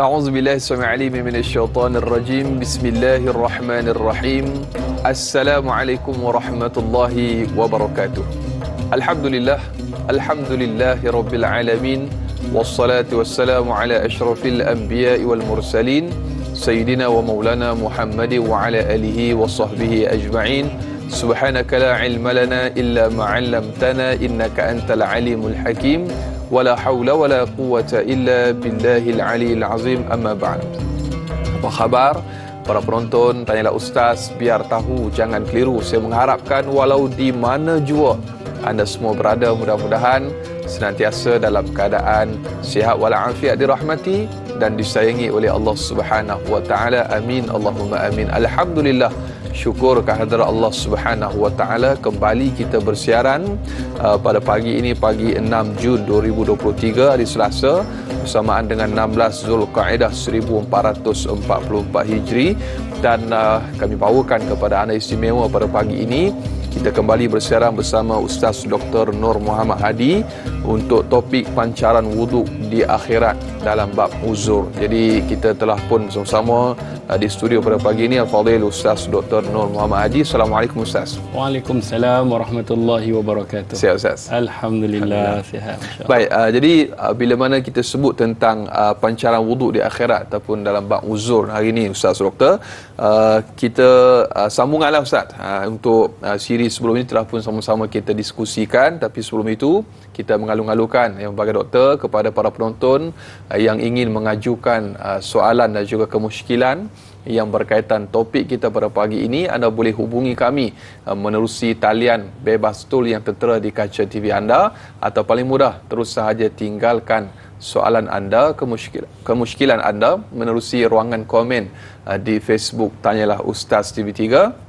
أعوذ بالله السميع العليم من الشيطان الرجيم بسم الله الرحمن الرحيم السلام عليكم ورحمة الله وبركاته الحمد لله رب العالمين والصلاة والسلام على أشرف الأنبياء والمرسلين سيدنا ومولانا محمد وعلى آله وصحبه أجمعين سبحانك لا علم لنا إلا ما علمتنا إنك أنت العليم الحكيم ولا حول ولا قوة إلا بالله العلي العظيم أما بعد. Apa khabar para penonton Tanyalah Ustaz, biar tahu jangan keliru. Saya mengharapkan walau di mana jua anda semua berada, mudah-mudahan senantiasa dalam keadaan sihat walafiat, dirahmati dan disayangi oleh Allah Subhanahu wa taala. Amin Allahumma amin. Alhamdulillah, syukur kehadrat Allah Subhanahu wa taala, kembali kita bersiaran pada pagi ini, pagi 6 Jun 2023, hari Selasa, bersamaan dengan 16 Zulqa'dah 1444 Hijri. Dan kami bawakan kepada anda istimewa pada pagi ini. Kita kembali bersiaran bersama Ustaz Dr. Nur Muhammad Hadi untuk topik pancaran wuduk di akhirat dalam bab uzur. Jadi kita telah pun bersama-sama di studio pada pagi ini Al-Fadhil Ustaz Dr. Nur Muhammad Hadi. Assalamualaikum Ustaz. Waalaikumsalam warahmatullahi wabarakatuh. Sihat Ustaz? Alhamdulillah sihat. Baik, jadi bila mana kita sebut tentang pancaran wuduk di akhirat ataupun dalam bab uzur hari ini Ustaz Doktor, kita sambunganlah Ustaz untuk siri sebelum ini telah pun sama-sama kita diskusikan, tapi sebelum itu kita mengalung-alungkan yang sebagai doktor kepada para penonton yang ingin mengajukan soalan dan juga kemusykilan yang berkaitan topik kita pada pagi ini. Anda boleh hubungi kami menerusi talian bebas tool yang tertera di kaca TV anda, atau paling mudah terus sahaja tinggalkan soalan anda, kemusykilan anda menerusi ruangan komen di Facebook Tanyalah Ustaz TV3.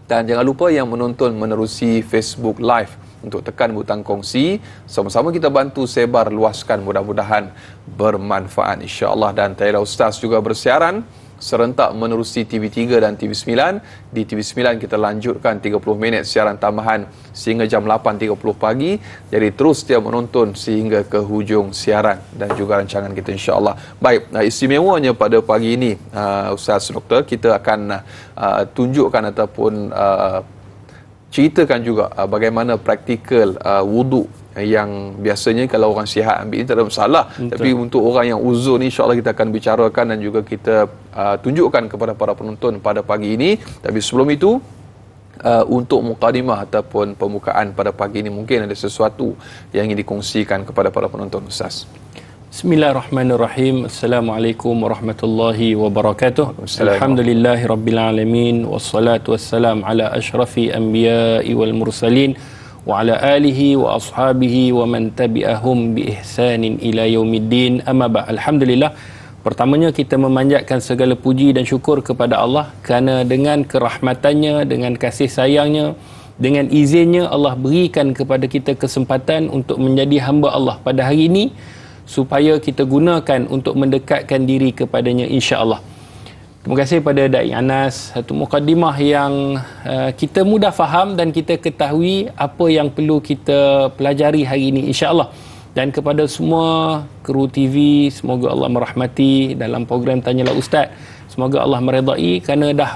Dan jangan lupa yang menonton menerusi Facebook Live untuk tekan butang kongsi. Sama-sama kita bantu sebar luaskan, mudah-mudahan bermanfaat insya-Allah. Dan Tanyalah Ustaz juga bersiaran serentak menerusi TV3 dan TV9. Di TV9 kita lanjutkan 30 minit siaran tambahan sehingga jam 8.30 pagi. Jadi terus dia menonton sehingga ke hujung siaran dan juga rancangan kita insya-Allah. Baik, istimewanya pada pagi ini Ustaz Doktor, kita akan tunjukkan ataupun ceritakan juga bagaimana praktikal wuduk yang biasanya kalau orang sihat ambil ini tak ada masalah. Betul. Tapi untuk orang yang uzur ni insya-Allah kita akan bicarakan dan juga kita tunjukkan kepada para penonton pada pagi ini. Tapi sebelum itu, untuk mukadimah ataupun pembukaan pada pagi ini, mungkin ada sesuatu yang ingin dikongsikan kepada para penonton Ustaz. Bismillahirrahmanirrahim. Assalamualaikum warahmatullahi wabarakatuh. Alhamdulillahirabbil alamin wassalatu wassalam ala asyrafil anbiya'i wal mursalin wa ala alihi wa ashabihi wa man tabi'ahum bi ihsanin ila yaumiddin. Amma ba'. Alhamdulillah, pertamanya kita memanjatkan segala puji dan syukur kepada Allah kerana dengan kerahmatannya, dengan kasih sayangnya, dengan izinnya Allah berikan kepada kita kesempatan untuk menjadi hamba Allah pada hari ini, supaya kita gunakan untuk mendekatkan diri kepadanya insya-Allah. Terima kasih pada Da'i Anas, satu mukadimah yang kita mudah faham dan kita ketahui apa yang perlu kita pelajari hari ini insya-Allah. Dan kepada semua kru TV, semoga Allah merahmati dalam program Tanyalah Ustaz. Semoga Allah meredai kerana dah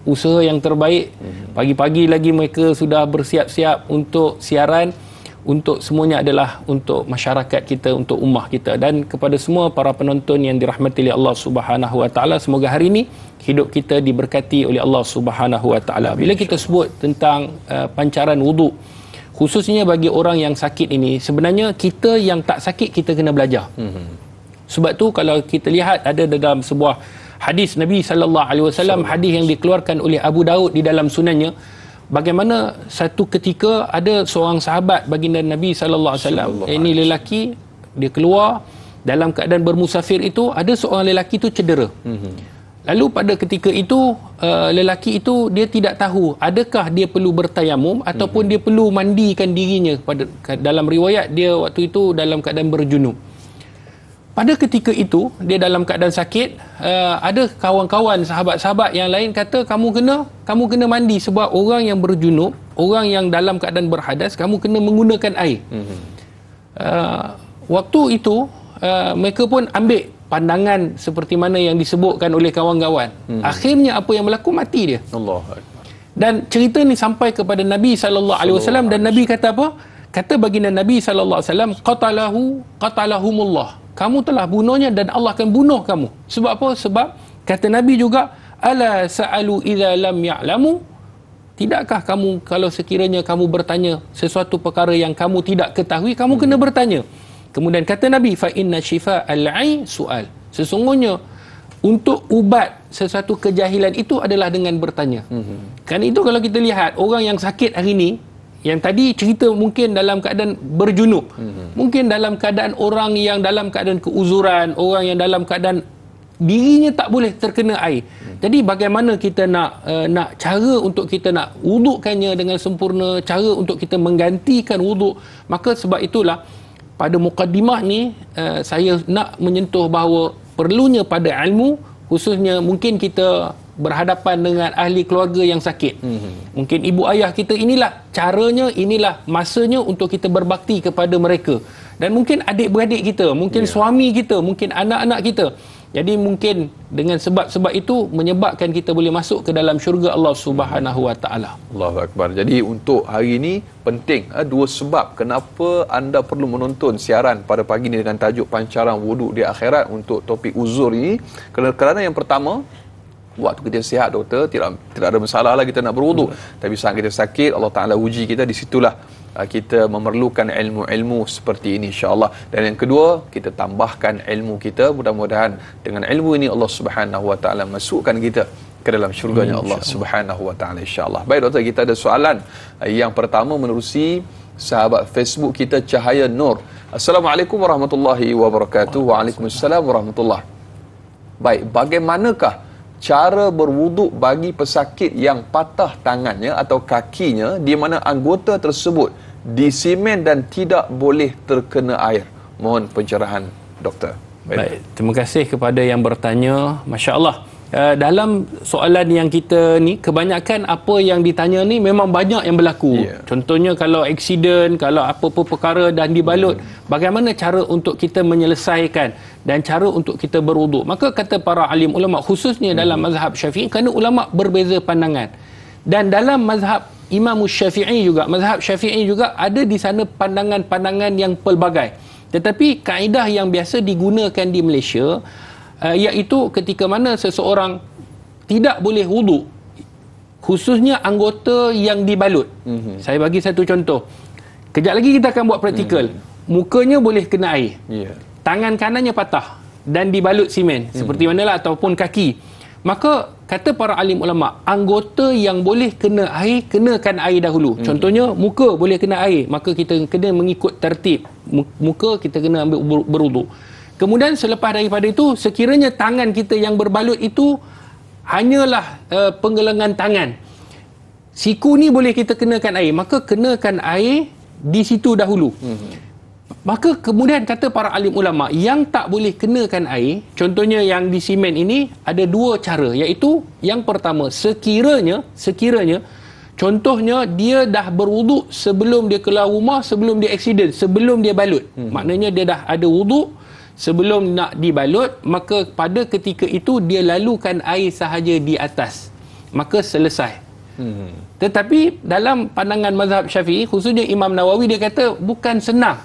usaha yang terbaik. Pagi-pagi lagi mereka sudah bersiap-siap untuk siaran. Untuk semuanya adalah untuk masyarakat kita, untuk ummah kita. Dan kepada semua para penonton yang dirahmati oleh Allah Subhanahu wa taala, semoga hari ini hidup kita diberkati oleh Allah Subhanahu wa taala. Bila kita sebut tentang pancaran wuduk, khususnya bagi orang yang sakit ini, sebenarnya kita yang tak sakit kita kena belajar. Sebab tu kalau kita lihat ada dalam sebuah hadis Nabi sallallahu alaihi wasallam, hadis yang dikeluarkan oleh Abu Daud di dalam sunannya, bagaimana satu ketika ada seorang sahabat baginda Nabi sallallahu alaihi wasallam, ini lelaki, dia keluar dalam keadaan bermusafir itu, ada seorang lelaki itu cedera. Lalu pada ketika itu lelaki itu dia tidak tahu adakah dia perlu bertayamum ataupun dia perlu mandikan dirinya. Dalam riwayat dia waktu itu dalam keadaan berjunub. Pada ketika itu dia dalam keadaan sakit, ada kawan-kawan sahabat-sahabat yang lain kata kamu kena mandi sebab orang yang berjunub, orang yang dalam keadaan berhadas, kamu kena menggunakan air. Waktu itu mereka pun ambil pandangan seperti mana yang disebutkan oleh kawan-kawan. Akhirnya apa yang berlaku, mati dia. Allahu akbar. Dan cerita ni sampai kepada Nabi SAW, dan Nabi kata apa? Kata baginda Nabi SAW, qatalahumullah. Kamu telah bunuhnya dan Allah akan bunuh kamu. Sebab apa? Sebab kata Nabi juga, ala sa'alu idza lam ya'lamu. Tidakkah kamu, kalau sekiranya kamu bertanya sesuatu perkara yang kamu tidak ketahui, kamu kena bertanya. Kemudian kata Nabi, fa inna shifa'al 'ai su'al. Sesungguhnya untuk ubat sesuatu kejahilan itu adalah dengan bertanya. Kan itu kalau kita lihat orang yang sakit hari ini, yang tadi cerita mungkin dalam keadaan berjunub, mungkin dalam keadaan orang yang dalam keadaan keuzuran, orang yang dalam keadaan dirinya tak boleh terkena air. Jadi bagaimana kita nak cara untuk kita nak wudukkannya dengan sempurna, cara untuk kita menggantikan wuduk. Maka sebab itulah pada mukaddimah ni saya nak menyentuh bahawa perlunya pada ilmu, khususnya mungkin kita berhadapan dengan ahli keluarga yang sakit. Mungkin ibu ayah kita, inilah caranya, inilah masanya untuk kita berbakti kepada mereka. Dan mungkin adik-beradik kita, mungkin suami kita, mungkin anak-anak kita. Jadi mungkin dengan sebab-sebab itu menyebabkan kita boleh masuk ke dalam syurga Allah Subhanahu Wa Taala. Allahu akbar. Jadi untuk hari ini penting dua sebab kenapa anda perlu menonton siaran pada pagi ini dengan tajuk pancaran wuduk di akhirat untuk topik uzur ini. Kerana yang pertama, waktu kita sihat doktor, tidak ada masalah lah kita nak berwuduk. Tapi saat kita sakit, Allah Taala uji kita, di situlah kita memerlukan ilmu-ilmu seperti ini, insya-Allah. Dan yang kedua, kita tambahkan ilmu kita. Mudah-mudahan dengan ilmu ini Allah Subhanahu Wa Taala masukkan kita ke dalam syurganya Allah Subhanahu Wa Taala, insya-Allah. Baik doktor, kita ada soalan. Yang pertama menerusi sahabat Facebook kita, Cahaya Nur. Assalamualaikum warahmatullahi wabarakatuh. Waalaikumsalam warahmatullahi. Baik, bagaimanakah cara berwuduk bagi pesakit yang patah tangannya atau kakinya di mana anggota tersebut disimen dan tidak boleh terkena air? Mohon pencerahan doktor. Baik, terima kasih kepada yang bertanya. Masya Allah. Dalam soalan yang kita ni, kebanyakan apa yang ditanya ni memang banyak yang berlaku. Contohnya kalau aksiden, kalau apa-apa perkara dan dibalut, bagaimana cara untuk kita menyelesaikan dan cara untuk kita berwuduk. Maka kata para alim ulama, khususnya dalam mazhab Syafi'i, kerana ulama berbeza pandangan. Dan dalam mazhab Imam Syafi'i juga, mazhab Syafi'i juga ada di sana pandangan-pandangan yang pelbagai. Tetapi kaedah yang biasa digunakan di Malaysia, iaitu ketika mana seseorang tidak boleh wuduk, khususnya anggota yang dibalut. Saya bagi satu contoh. Kejap lagi kita akan buat praktikal. Mukanya boleh kena air, tangan kanannya patah dan dibalut simen, seperti manalah, ataupun kaki. Maka kata para alim ulama, anggota yang boleh kena air, kenakan air dahulu. Contohnya muka boleh kena air, maka kita kena mengikut tertib. Muka kita kena ambil berwuduk. Kemudian selepas daripada itu, sekiranya tangan kita yang berbalut itu hanyalah penggelengan tangan, siku ni boleh kita kenakan air, maka kenakan air di situ dahulu. Maka kemudian kata para alim ulama, yang tak boleh kenakan air, contohnya yang di simen ini, ada dua cara, iaitu yang pertama, sekiranya contohnya dia dah berwuduk sebelum dia keluar rumah, sebelum dia aksiden, sebelum dia balut. Maknanya dia dah ada wuduk sebelum nak dibalut, maka pada ketika itu dia lalukan air sahaja di atas, maka selesai. Tetapi dalam pandangan mazhab Syafi'i, khususnya Imam Nawawi, dia kata bukan senang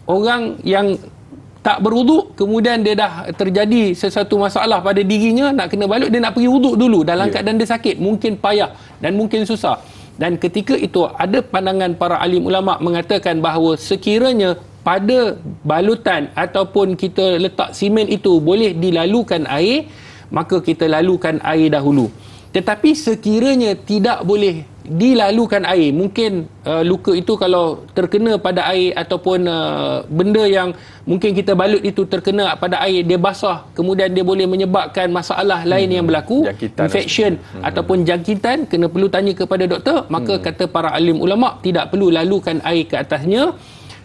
orang yang tak berwuduk, kemudian dia dah terjadi sesuatu masalah pada dirinya, nak kena balut, dia nak pergi wuduk dulu dalam keadaan dia sakit, mungkin payah dan mungkin susah. Dan ketika itu ada pandangan para alim ulama mengatakan bahawa sekiranya pada balutan ataupun kita letak simen itu boleh dilalukan air, maka kita lalukan air dahulu. Tetapi sekiranya tidak boleh dilalukan air, mungkin luka itu kalau terkena pada air ataupun benda yang mungkin kita balut itu terkena pada air, dia basah, kemudian dia boleh menyebabkan masalah lain yang berlaku, jangkitan, infection ataupun jangkitan, kena perlu tanya kepada doktor. Maka kata para alim ulama, tidak perlu lalukan air ke atasnya,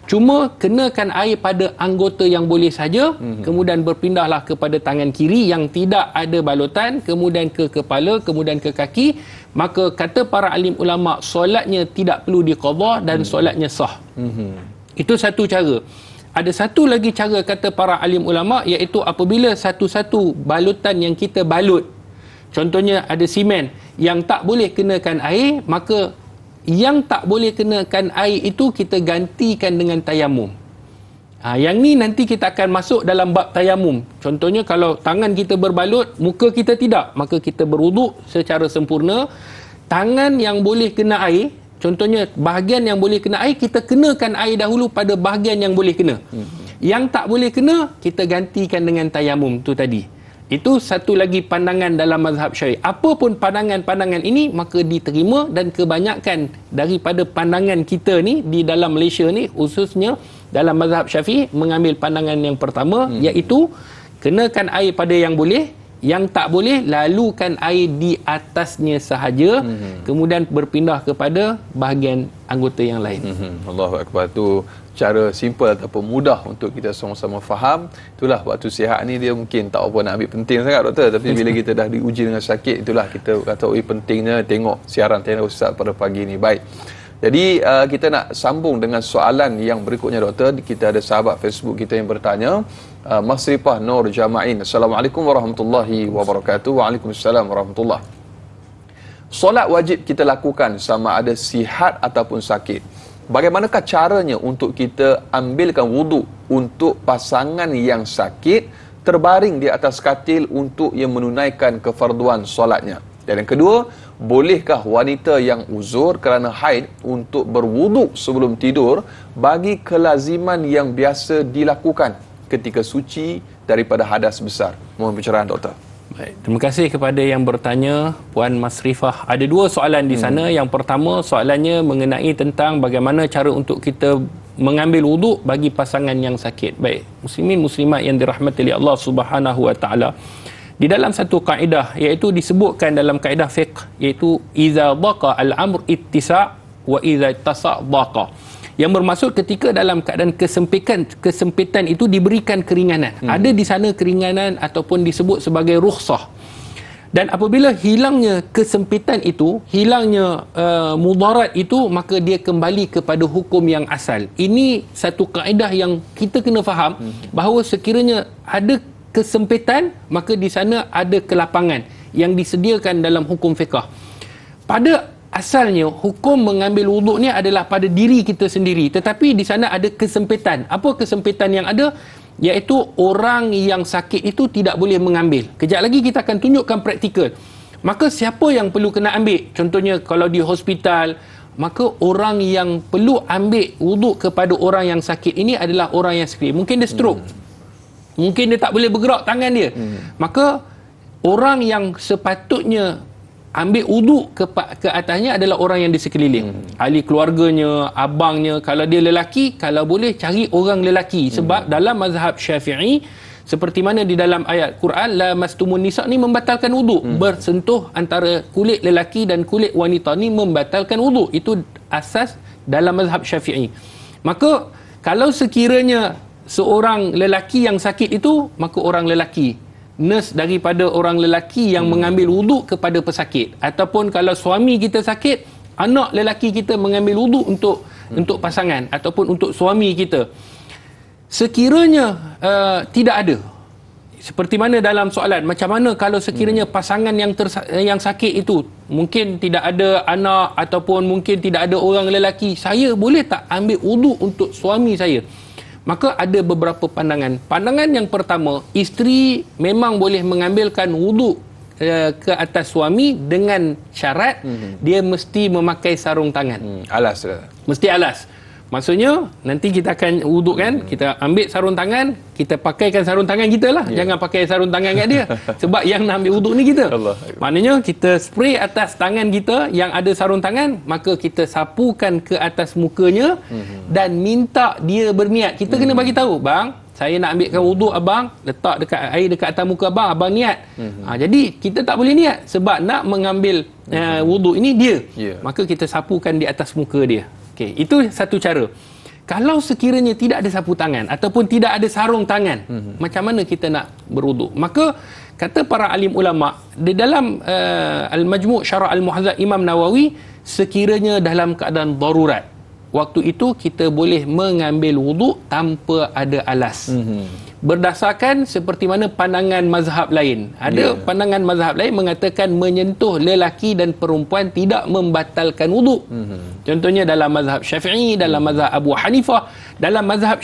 cuma kenakan air pada anggota yang boleh saja, kemudian berpindahlah kepada tangan kiri yang tidak ada balutan, kemudian ke kepala, kemudian ke kaki. Maka kata para alim ulama, solatnya tidak perlu diqadha dan solatnya sah. Itu satu cara. ada satu lagi cara kata para alim ulama, iaitu apabila satu-satu balutan yang kita balut, contohnya ada simen yang tak boleh kenakan air, maka yang tak boleh kenakan air itu kita gantikan dengan tayamum. Yang ni nanti kita akan masuk dalam bab tayamum. Contohnya kalau tangan kita berbalut, muka kita tidak, maka kita berwuduk secara sempurna. Tangan yang boleh kena air, contohnya bahagian yang boleh kena air, kita kenakan air dahulu pada bahagian yang boleh kena. Yang tak boleh kena, kita gantikan dengan tayamum tu tadi. Itu satu lagi pandangan dalam mazhab Syafi'i. Apapun pandangan-pandangan ini, maka diterima, dan kebanyakan daripada pandangan kita ni di dalam Malaysia ni, khususnya dalam mazhab Syafi'i, mengambil pandangan yang pertama, iaitu kenakan air pada yang boleh, yang tak boleh lalukan air di atasnya sahaja, kemudian berpindah kepada bahagian anggota yang lain. Allahu Akbar. Tu cara simple ataupun mudah untuk kita sama-sama faham. Itulah waktu sihat ni dia mungkin tak apa nak ambil penting sangat doktor, tapi bila kita dah diuji dengan sakit, itulah kita kata pentingnya tengok siaran channel Ustaz pada pagi ni. Baik. Jadi kita nak sambung dengan soalan yang berikutnya doktor. Kita ada sahabat Facebook kita yang bertanya, Masrifah Nur Jama'in. Assalamualaikum warahmatullahi wabarakatuh. Waalaikumsalam warahmatullahi. Solat wajib kita lakukan sama ada sihat ataupun sakit. Bagaimanakah caranya untuk kita ambilkan wuduk untuk pasangan yang sakit terbaring di atas katil untuk ia menunaikan kefarduan solatnya? Dan yang kedua, bolehkah wanita yang uzur kerana haid untuk berwuduk sebelum tidur bagi kelaziman yang biasa dilakukan ketika suci daripada hadas besar? Mohon pencerahan doktor. Baik, terima kasih kepada yang bertanya, Puan Masrifah. Ada dua soalan di sana. Yang pertama, soalannya mengenai tentang bagaimana cara untuk kita mengambil wuduk bagi pasangan yang sakit. Baik, muslimin muslimat yang dirahmati oleh Allah Subhanahu wa taala. Di dalam satu kaedah, iaitu disebutkan dalam kaedah fiqh, iaitu iza dhaqa al-amr ittisa' wa iza ittasa' dhaqa. Yang bermaksud ketika dalam keadaan kesempitan itu diberikan keringanan. Ada di sana keringanan ataupun disebut sebagai rukhsah. Dan apabila hilangnya kesempitan itu, hilangnya mudarat itu, maka dia kembali kepada hukum yang asal. Ini satu kaedah yang kita kena faham, bahawa sekiranya ada kesempitan, maka di sana ada kelapangan yang disediakan dalam hukum fiqh. Pada asalnya hukum mengambil wuduk ni adalah pada diri kita sendiri, tetapi di sana ada kesempitan. Apa kesempitan yang ada? Iaitu orang yang sakit itu tidak boleh mengambil. Kejap lagi kita akan tunjukkan praktikal. Maka siapa yang perlu kena ambil? Contohnya kalau di hospital, maka orang yang perlu ambil wuduk kepada orang yang sakit ini adalah orang yang sakit. Mungkin dia stroke, mungkin dia tak boleh bergerak tangan dia. Maka orang yang sepatutnya ambil wuduk ke atasnya adalah orang yang di sekeliling. Ahli keluarganya, abangnya. Kalau dia lelaki, kalau boleh cari orang lelaki. Sebab dalam mazhab Syafi'i, seperti mana di dalam ayat Quran, la mastumun nisa ni membatalkan wuduk. Bersentuh antara kulit lelaki dan kulit wanita ni membatalkan wuduk. Itu asas dalam mazhab Syafi'i. Maka kalau sekiranya seorang lelaki yang sakit itu, maka orang lelaki, nurse daripada orang lelaki yang mengambil wuduk kepada pesakit. Ataupun kalau suami kita sakit, anak lelaki kita mengambil wuduk untuk pasangan ataupun untuk suami kita. Sekiranya tidak ada, seperti mana dalam soalan, macam mana kalau sekiranya pasangan yang sakit itu mungkin tidak ada anak ataupun mungkin tidak ada orang lelaki, saya boleh tak ambil wuduk untuk suami saya? Maka ada beberapa pandangan. Pandangan yang pertama, isteri memang boleh mengambilkan wuduk ke atas suami dengan syarat dia mesti memakai sarung tangan. Alas. Mesti alas. Maksudnya nanti kita akan wuduk kan, kita ambil sarung tangan, kita pakaikan sarung tangan kita lah. Jangan pakai sarung tangan kat dia. Sebab yang nak ambil wuduk ni kita. Maknanya kita spray atas tangan kita yang ada sarung tangan, maka kita sapukan ke atas mukanya dan minta dia berniat. Kita kena bagi tahu, bang, saya nak ambilkan wuduk abang, letak dekat air dekat atas muka abang, abang niat. Jadi kita tak boleh niat sebab nak mengambil wuduk ini dia. Maka kita sapukan di atas muka dia. Okey, itu satu cara. Kalau sekiranya tidak ada sapu tangan ataupun tidak ada sarung tangan, macam mana kita nak berwuduk? Maka kata para alim ulama di dalam Al-Majmu' Syarah Al-Muhadzab Imam Nawawi, sekiranya dalam keadaan darurat, waktu itu kita boleh mengambil wuduk tanpa ada alas. Berdasarkan seperti mana pandangan mazhab lain. Ada pandangan mazhab lain mengatakan menyentuh lelaki dan perempuan tidak membatalkan wuduk. Contohnya dalam mazhab Syafi'i, dalam mazhab Abu Hanifah, dalam mazhab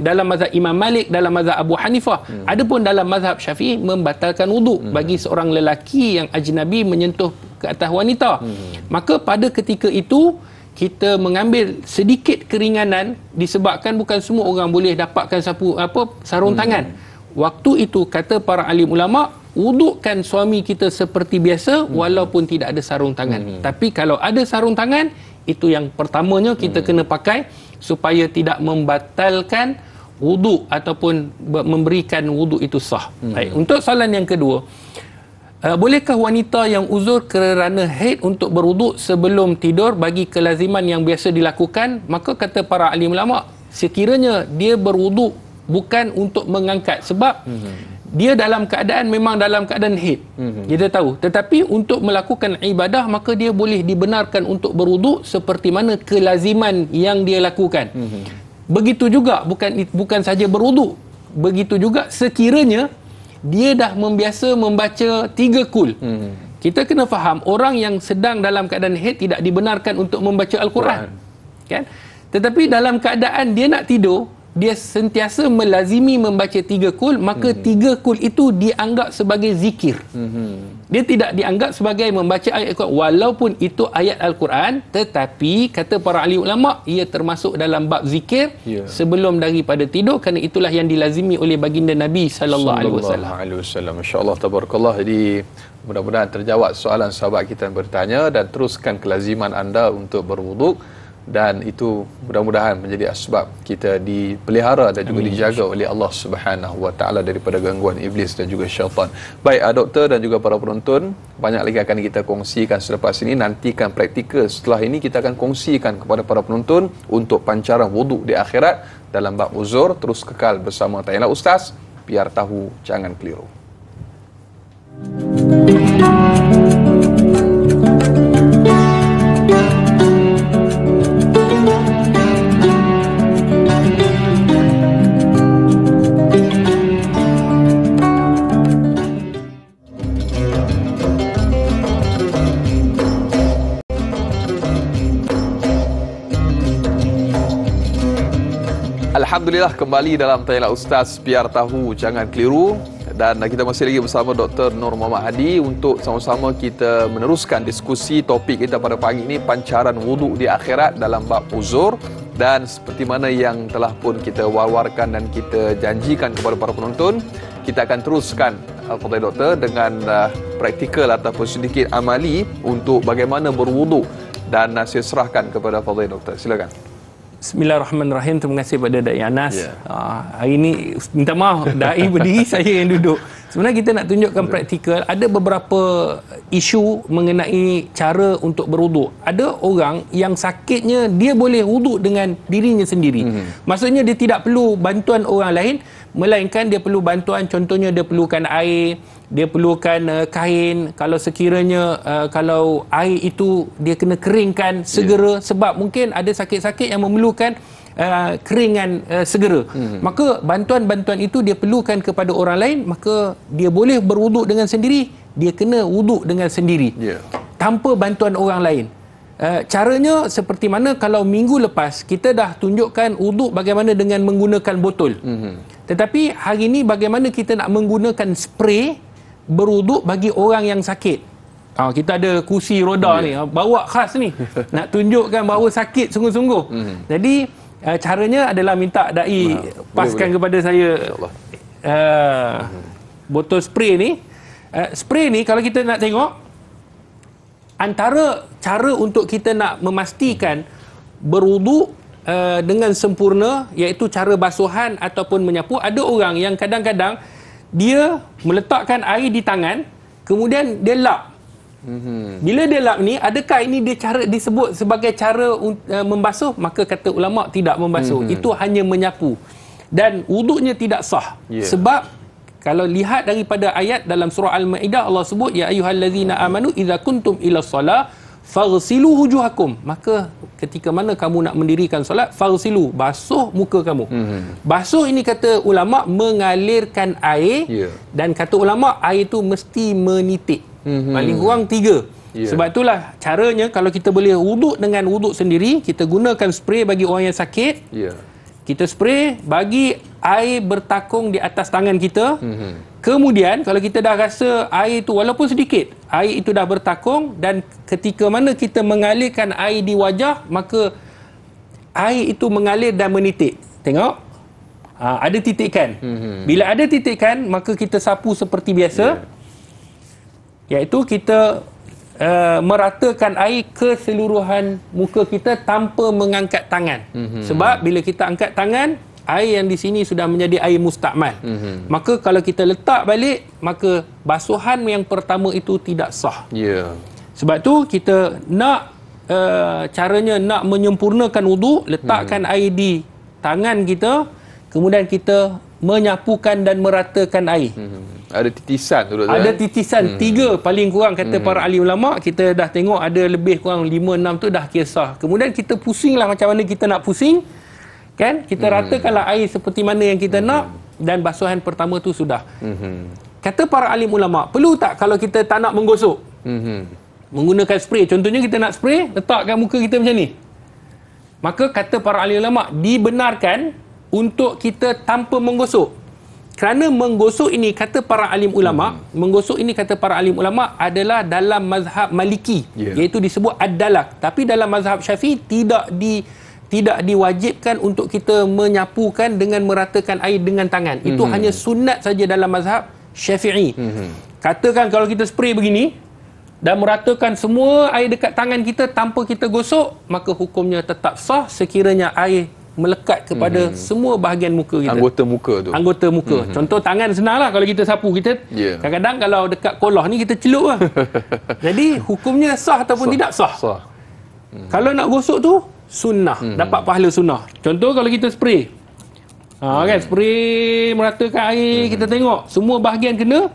dalam mazhab Imam Malik, dalam mazhab Abu Hanifah. Adapun dalam mazhab Syafi'i membatalkan wuduk bagi seorang lelaki yang ajnabi menyentuh ke atas wanita. Maka pada ketika itu kita mengambil sedikit keringanan disebabkan bukan semua orang boleh dapatkan sarung tangan. Waktu itu kata para alim ulama, wudukkan suami kita seperti biasa walaupun tidak ada sarung tangan. Tapi kalau ada sarung tangan, itu yang pertamanya kita kena pakai supaya tidak membatalkan wuduk ataupun memberikan wuduk itu sah. Baik, untuk soalan yang kedua, bolehkah wanita yang uzur kerana haid untuk berwuduk sebelum tidur bagi kelaziman yang biasa dilakukan? Maka kata para alim ulama, sekiranya dia berwuduk bukan untuk mengangkat, sebab dia memang dalam keadaan haid, kita tahu, tetapi untuk melakukan ibadah maka dia boleh dibenarkan untuk berwuduk seperti mana kelaziman yang dia lakukan. Begitu juga bukan saja berwuduk, begitu juga sekiranya dia dah membiasa membaca 3 kul. Kita kena faham, orang yang sedang dalam keadaan haid tidak dibenarkan untuk membaca Al-Quran. Kan? Tetapi dalam keadaan dia nak tidur, dia sentiasa melazimi membaca 3 kul, maka 3 kul itu dianggap sebagai zikir. Dia tidak dianggap sebagai membaca ayat Al-Quran, walaupun itu ayat Al-Quran, tetapi kata para ahli ulama, ia termasuk dalam bab zikir sebelum daripada tidur, kerana itulah yang dilazimi oleh baginda Nabi sallallahu alaihi wasallam. Masya-Allah, tabarakallah. Jadi mudah-mudahan terjawab soalan sahabat kita yang bertanya, dan teruskan kelaziman anda untuk berwuduk, dan itu mudah-mudahan menjadi asbab kita dipelihara dan juga dijaga oleh Allah Subhanahu wa taala daripada gangguan iblis dan juga syaitan. Baik, doktor dan juga para penonton, banyak lagi akan kita kongsikan selepas ini. Nantikan praktikal setelah ini, kita akan kongsikan kepada para penonton untuk pancaran wuduk di akhirat dalam bab uzur. Terus kekal bersama Tanya Ustaz, biar tahu jangan keliru. Alhamdulillah, kembali dalam Tanya Ustaz, biar tahu jangan keliru. Dan kita masih lagi bersama Dr. Nur Muhammad Hadi untuk sama-sama kita meneruskan diskusi topik kita pada pagi ini, pancaran wuduk di akhirat dalam bab uzur. Dan seperti mana yang telah pun kita war-warkan dan kita janjikan kepada para penonton, kita akan teruskan Fadil Doktor dengan praktikal ataupun sedikit amali untuk bagaimana berwuduk. Dan saya serahkan kepada Fadil Doktor. Silakan. Bismillahirrahmanirrahim. Terima kasih pada Da'i Anas. Hari ini minta maaf, Da'i berdiri, saya yang duduk. Sebenarnya kita nak tunjukkan praktikal. Ada beberapa isu mengenai cara untuk berwuduk. Ada orang yang sakitnya dia boleh wuduk dengan dirinya sendiri. Maksudnya dia tidak perlu bantuan orang lain, melainkan dia perlu bantuan, contohnya dia perlukan air, dia perlukan kain. Kalau sekiranya kalau air itu dia kena keringkan segera, sebab mungkin ada sakit-sakit yang memerlukan keringan segera. Maka bantuan-bantuan itu dia perlukan kepada orang lain, maka dia boleh berwuduk dengan sendiri, dia kena wuduk dengan sendiri tanpa bantuan orang lain. Caranya seperti mana? Kalau minggu lepas kita dah tunjukkan wuduk bagaimana dengan menggunakan botol. Tetapi hari ini bagaimana kita nak menggunakan spray berwuduk bagi orang yang sakit. Kita ada kursi roda ni, bawa khas ni, nak tunjukkan bahawa sakit sungguh-sungguh. Jadi caranya adalah minta Da'i paskan kepada saya botol spray ni. Spray ni kalau kita nak tengok, antara cara untuk kita nak memastikan berwuduk dengan sempurna, iaitu cara basuhan ataupun menyapu. Ada orang yang kadang-kadang dia meletakkan air di tangan, kemudian dia lap. Bila dia lap ni, adakah ini dia disebut sebagai cara membasuh? Maka kata ulama, tidak membasuh. Itu hanya menyapu. Dan wuduknya tidak sah. Sebab kalau lihat daripada ayat dalam surah Al-Maidah, Allah sebut, ya ayyuhallazina amanu idza kuntum ila shalah faghsilu wujuhakum, maka ketika mana kamu nak mendirikan solat, faghsilu, basuh muka kamu. Basuh ini kata ulama mengalirkan air, dan kata ulama air itu mesti menitik. Paling kurang 3. Sebab itulah caranya kalau kita boleh wuduk dengan wuduk sendiri, kita gunakan spray bagi orang yang sakit. Kita spray bagi air bertakung di atas tangan kita. Kemudian kalau kita dah rasa air itu walaupun sedikit, air itu dah bertakung, dan ketika mana kita mengalirkan air di wajah, maka air itu mengalir dan menitik. Tengok, ada titikan. Bila ada titikan, maka kita sapu seperti biasa, iaitu kita meratakan air keseluruhan muka kita tanpa mengangkat tangan. Sebab bila kita angkat tangan, air yang di sini sudah menjadi air mustakmal. Maka kalau kita letak balik, maka basuhan yang pertama itu tidak sah. Sebab tu kita nak caranya nak menyempurnakan wuduk, letakkan air di tangan kita, kemudian kita menyapukan dan meratakan air. Ada titisan tu, ada titisan 3 paling kurang kata para ahli ulama. Kita dah tengok ada lebih kurang 5-6 tu dah kisah. Kemudian kita pusinglah macam mana kita nak pusing, kan? Kita ratakanlah air seperti mana yang kita nak, dan basuhan pertama tu sudah. Kata para alim ulama, perlu tak kalau kita tak nak menggosok, menggunakan spray? Contohnya kita nak spray, letakkan muka kita macam ni. Maka kata para alim ulama, dibenarkan untuk kita tanpa menggosok. Kerana menggosok ini, kata para alim ulama, menggosok ini kata para alim ulama adalah dalam mazhab Maliki, iaitu disebut ad-dalak. Tapi dalam mazhab Syafi'i tidak diwajibkan untuk kita menyapukan dengan meratakan air dengan tangan. Itu hanya sunat saja dalam mazhab Syafi'i. Katakan kalau kita spray begini dan meratakan semua air dekat tangan kita tanpa kita gosok, maka hukumnya tetap sah sekiranya air melekat kepada semua bahagian muka kita. Anggota muka tu. Anggota muka. Contoh tangan senanglah kalau kita sapu. Kita kadang-kadang kalau dekat kolah ni kita celup lah. Jadi hukumnya sah ataupun tidak sah. Kalau nak gosok tu sunnah, dapat pahala sunnah. Contoh kalau kita spray, kan, spray meratakan air, kita tengok semua bahagian kena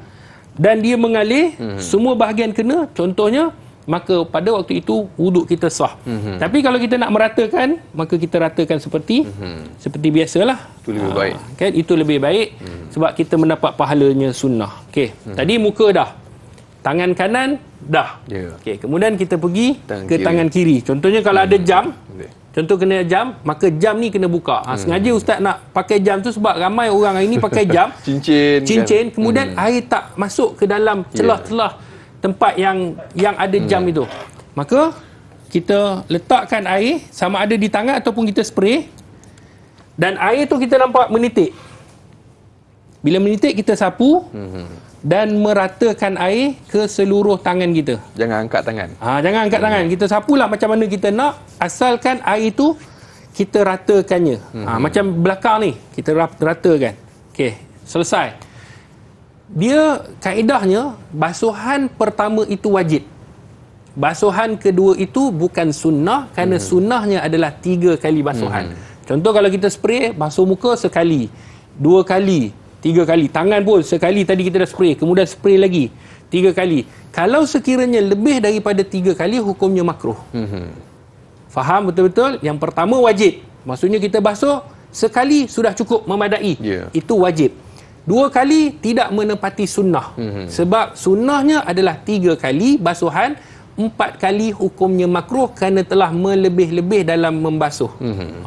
dan dia mengalir, semua bahagian kena, contohnya, maka pada waktu itu wuduk kita sah. Tapi kalau kita nak meratakan, maka kita ratakan seperti biasalah. Itu lebih baik. Kan, itu lebih baik sebab kita mendapat pahalanya sunnah. Okey, tadi muka dah, tangan kanan dah. Okey, kemudian kita pergi ke tangan kiri. Contohnya kalau ada jam, contoh kena jam, maka jam ni kena buka. Sengaja ustaz nak pakai jam tu sebab ramai orang hari ni pakai jam cincin kan? Kemudian air tak masuk ke dalam celah-celah tempat yang ada jam itu. Maka kita letakkan air, sama ada di tangan ataupun kita spray, dan air tu kita nampak menitik. Bila menitik, kita sapu dan meratakan air ke seluruh tangan kita. Jangan angkat tangan. Jangan angkat tangan. Kita sapulah macam mana kita nak, asalkan air tu kita ratakannya. Macam belakang ni, kita ratakan. Okey, selesai. Dia kaedahnya basuhan pertama itu wajib. Basuhan kedua itu bukan sunnah, kerana sunnahnya adalah 3 kali basuhan. Contoh kalau kita spray, basuh muka sekali, 2 kali, 3 kali. Tangan pun sekali, tadi kita dah spray, kemudian spray lagi 3 kali. Kalau sekiranya lebih daripada 3 kali, hukumnya makruh. Faham betul-betul? Yang pertama wajib, maksudnya kita basuh sekali sudah cukup, memadai. Itu wajib. 2 kali tidak menepati sunnah. Sebab sunnahnya adalah 3 kali basuhan, 4 kali hukumnya makruh kerana telah melebih-lebih dalam membasuh.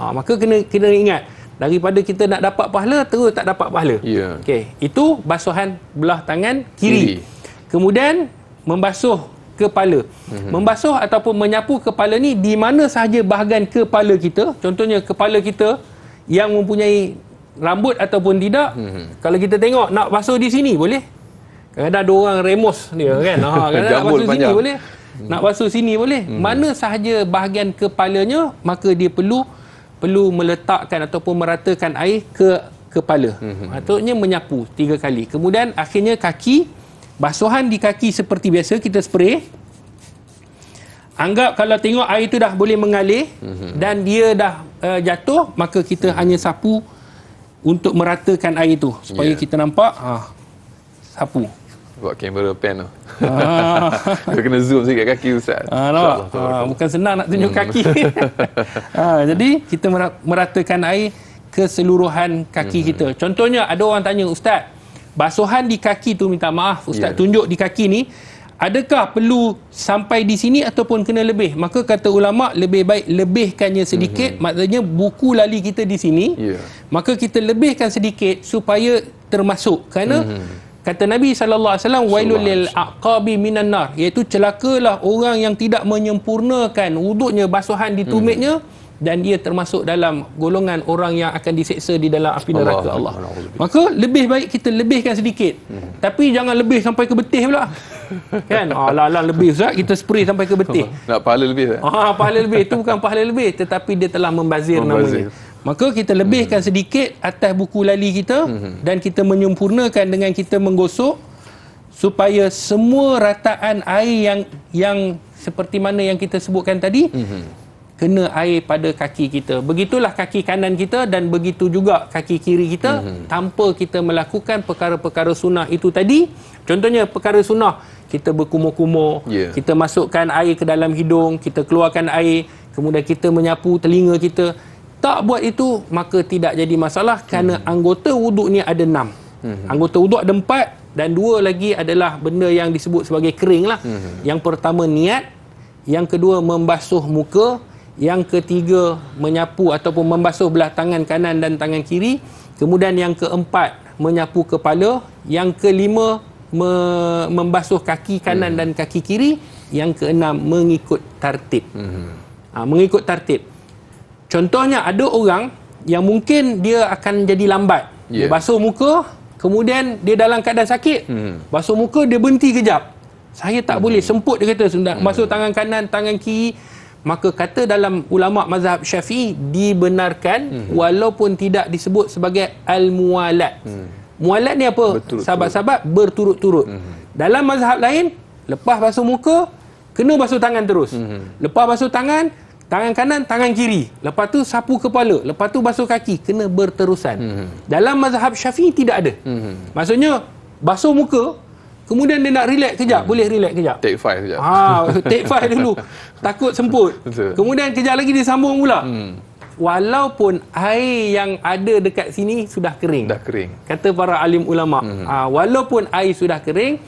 Maka kena ingat, daripada kita nak dapat pahala terus tak dapat pahala. Okey, itu basuhan belah tangan kiri. Kemudian membasuh kepala. Membasuh ataupun menyapu kepala ni di mana sahaja bahagian kepala kita. Contohnya kepala kita yang mempunyai rambut ataupun tidak. Kalau kita tengok nak basuh di sini boleh. Kadang-kadang ada orang remos dia kan. Kadang-kadang nak basuh sini boleh. Nak basuh sini boleh. Mana sahaja bahagian kepalanya, maka dia perlu meletakkan ataupun meratakan air ke kepala. Maksudnya menyapu 3 kali. Kemudian akhirnya kaki, basuhan di kaki seperti biasa, kita spray. Anggap kalau tengok air itu dah boleh mengalir dan dia dah jatuh, maka kita hanya sapu untuk meratakan air itu supaya kita nampak sapu. Buat kamera pen tu. Dia kena zoom sikit kaki Ustaz. Nampak? Bukan senang nak tunjuk kaki. Jadi kita meratakan air keseluruhan kaki kita. Contohnya ada orang tanya, Ustaz, basuhan di kaki tu, minta maaf Ustaz, tunjuk di kaki ni, adakah perlu sampai di sini ataupun kena lebih? Maka kata ulama, lebih baik lebihkannya sedikit. Maksudnya buku lali kita di sini, maka kita lebihkan sedikit supaya termasuk. Kerana kata Nabi SAW, wailul lil aqabi minan nar, iaitu celakalah orang yang tidak menyempurnakan wuduknya, basuhan di tumitnya, dan dia termasuk dalam golongan orang yang akan diseksa di dalam api neraka Allah. Maka lebih baik kita lebihkan sedikit. Tapi jangan lebih sampai ke betih pula. Kan? Alah lebih Ustaz, kita spray sampai ke betih. Nak pahala lebih. Pahala lebih. Itu bukan pahala lebih, tetapi dia telah membazir namanya. Maka kita lebihkan sedikit atas buku lali kita, dan kita menyempurnakan dengan kita menggosok supaya semua rataan air yang seperti mana yang kita sebutkan tadi, kena air pada kaki kita. Begitulah kaki kanan kita, dan begitu juga kaki kiri kita, tanpa kita melakukan perkara-perkara sunnah itu tadi. Contohnya perkara sunnah, kita berkumur-kumur, kita masukkan air ke dalam hidung, kita keluarkan air, kemudian kita menyapu telinga kita. Tak buat itu, maka tidak jadi masalah, kerana anggota wuduk ni ada 6. Anggota wuduk ada 4, dan 2 lagi adalah benda yang disebut sebagai kering lah. Yang pertama niat, yang kedua membasuh muka, yang ketiga menyapu ataupun membasuh belah tangan kanan dan tangan kiri, kemudian yang keempat menyapu kepala, yang kelima membasuh kaki kanan dan kaki kiri, yang keenam mengikut tartib. Mengikut tartib. Contohnya ada orang yang mungkin dia akan jadi lambat. Dia basuh muka, kemudian dia dalam keadaan sakit, basuh muka, dia berhenti kejap. Saya tak boleh, semput dia kata, basuh tangan kanan, tangan kiri. Maka kata dalam ulama mazhab Syafi'i, dibenarkan walaupun tidak disebut sebagai al-muwalat. Muwalat ni apa? Sahabat-sahabat berturut-turut. Dalam mazhab lain, lepas basuh muka, kena basuh tangan terus. Lepas basuh tangan kanan, tangan kiri. Lepas tu sapu kepala. Lepas tu basuh kaki. Kena berterusan. Dalam mazhab Syafi'i tidak ada. Maksudnya, basuh muka, kemudian dia nak relax kejap, boleh relax kejap. Take 5 kejap. Take 5 dulu. Takut semput. Betul. Kemudian kejap lagi dia sambung pula. Walaupun air yang ada dekat sini sudah kering. Dah kering. Kata para alim ulama. Walaupun air sudah kering,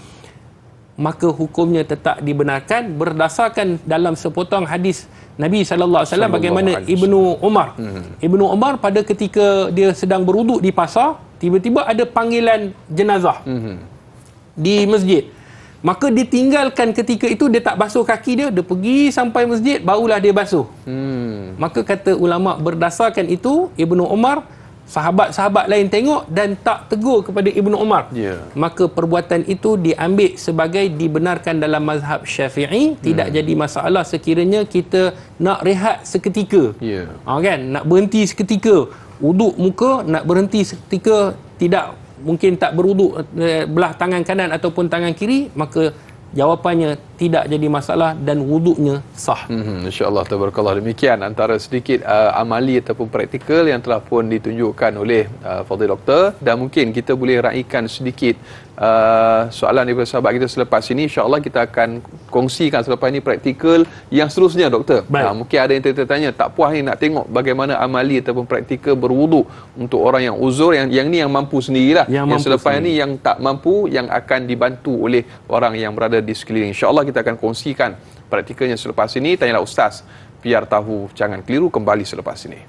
maka hukumnya tetap dibenarkan berdasarkan dalam sepotong hadis Nabi SAW, bagaimana Ibnu Umar. Ibnu Umar pada ketika dia sedang berwuduk di pasar, tiba-tiba ada panggilan jenazah di masjid. Maka ditinggalkan ketika itu, dia tak basuh kaki dia, dia pergi sampai masjid, barulah dia basuh. Maka kata ulama, berdasarkan itu Ibnu Umar, sahabat-sahabat lain tengok dan tak tegur kepada Ibnu Umar. Maka perbuatan itu diambil sebagai dibenarkan dalam mazhab Syafi'i. Tidak jadi masalah sekiranya kita nak rehat seketika. Kan? Nak berhenti seketika wuduk muka, nak berhenti seketika, tidak mungkin tak berwuduk belah tangan kanan ataupun tangan kiri, maka jawapannya tidak jadi masalah dan wuduknya sah. InsyaAllah, tabarakallah. Demikian antara sedikit amali ataupun praktikal yang telah pun ditunjukkan oleh Fadil Doktor, dan mungkin kita boleh raikan sedikit soalan daripada sahabat kita selepas ini. InsyaAllah kita akan kongsikan selepas ini praktikal yang seterusnya, Doktor. Mungkin ada yang tertanya, tak puas ni nak tengok bagaimana amali ataupun praktikal berwuduk untuk orang yang uzur, yang ni yang mampu sendirilah. Yang selepas ini yang tak mampu, yang akan dibantu oleh orang yang berada di sekeliling. InsyaAllah kita akan kongsikan praktikalnya selepas ini. Tanyalah Ustaz, biar tahu jangan keliru, kembali selepas ini.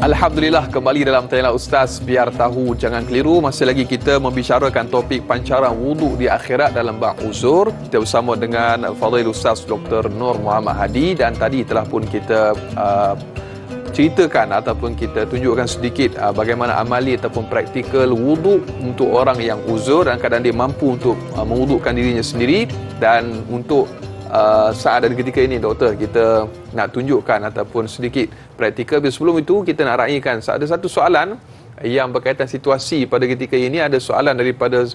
Alhamdulillah, kembali dalam Tanyalah Ustaz, biar tahu jangan keliru. Masih lagi kita membicarakan topik pancaran wuduk di akhirat dalam bab uzur. Kita bersama dengan Fadil Ustaz Dr. Nur Muhammad Hadi, dan tadi telah pun kita ceritakan ataupun kita tunjukkan sedikit bagaimana amali ataupun praktikal wuduk untuk orang yang uzur dan kadang dia mampu untuk mewudukkan dirinya sendiri, dan untuk saat dan ketika ini doktor kita nak tunjukkan ataupun sedikit praktikal. Sebelum itu kita nak raikan ada satu soalan yang berkaitan situasi pada ketika ini. Ada soalan daripada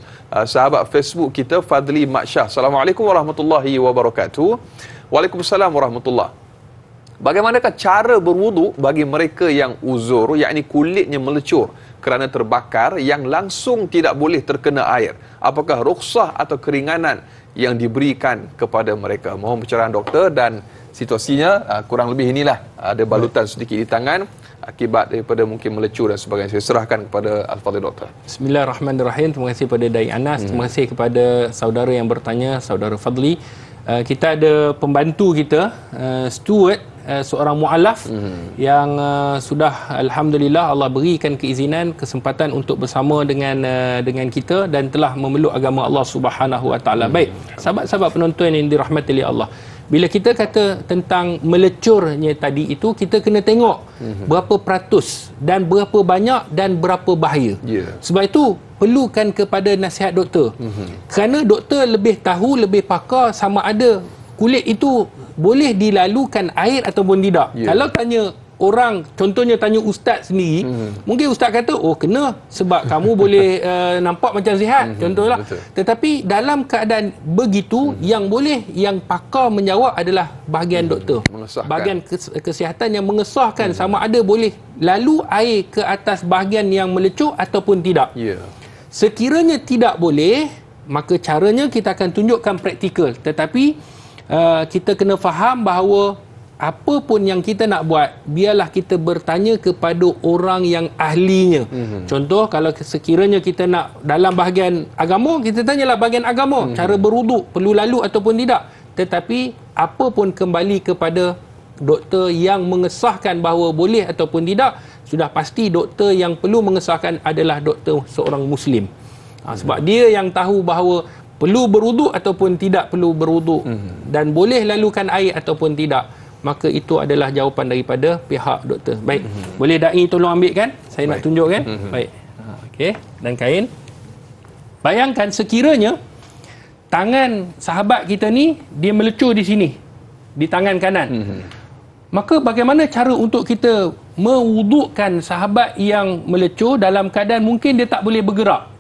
sahabat Facebook kita, Fadli Maksyah. Assalamualaikum warahmatullahi wabarakatuh. Waalaikumsalam warahmatullahi. Bagaimanakah cara berwuduk bagi mereka yang uzur, yakni kulitnya melecur kerana terbakar yang langsung tidak boleh terkena air? Apakah rukhsah atau keringanan yang diberikan kepada mereka? Mohon pencerahan doktor. Dan situasinya kurang lebih inilah, ada balutan sedikit di tangan akibat daripada mungkin melecur dan sebagainya. Saya serahkan kepada Al-Fadhil doktor. Bismillahirrahmanirrahim. Terima kasih kepada Dai Anas. Terima kasih kepada saudara yang bertanya, saudara Fadli. Kita ada pembantu kita, steward, seorang mu'alaf yang sudah alhamdulillah Allah berikan keizinan, kesempatan untuk bersama dengan kita dan telah memeluk agama Allah Subhanahu Wa Taala. Baik, sahabat-sahabat penonton yang dirahmati oleh Allah, bila kita kata tentang melecurnya tadi itu, kita kena tengok berapa peratus dan berapa banyak dan berapa bahaya. Sebab itu perlukan kepada nasihat doktor. Kerana doktor lebih tahu, lebih pakar sama ada kulit itu boleh dilalukan air ataupun tidak. Kalau tanya orang, contohnya tanya ustaz sendiri, mungkin ustaz kata, oh kena sebab kamu boleh nampak macam sihat, contohlah. Tetapi dalam keadaan begitu, yang boleh, yang pakar menjawab adalah bahagian doktor, bahagian kesihatan yang mengesahkan sama ada boleh lalu air ke atas bahagian yang melecur ataupun tidak. Sekiranya tidak boleh, maka caranya kita akan tunjukkan praktikal. Tetapi kita kena faham bahawa apa pun yang kita nak buat, biarlah kita bertanya kepada orang yang ahlinya. Contoh, kalau sekiranya kita nak dalam bahagian agama, kita tanyalah bahagian agama, cara berwuduk perlu lalu ataupun tidak. Tetapi apa pun kembali kepada doktor yang mengesahkan bahawa boleh ataupun tidak. Sudah pasti doktor yang perlu mengesahkan adalah doktor seorang Muslim. Sebab dia yang tahu bahawa perlu berwuduk ataupun tidak perlu berwuduk, dan boleh lalukan air ataupun tidak. Maka itu adalah jawapan daripada pihak doktor. Baik, boleh Dai tolong ambil kan? Saya nak tunjukkan. Baik. Okey, dan kain. Bayangkan sekiranya tangan sahabat kita ni dia melecur di sini, di tangan kanan. Maka bagaimana cara untuk kita mewudukkan sahabat yang melecur dalam keadaan mungkin dia tak boleh bergerak?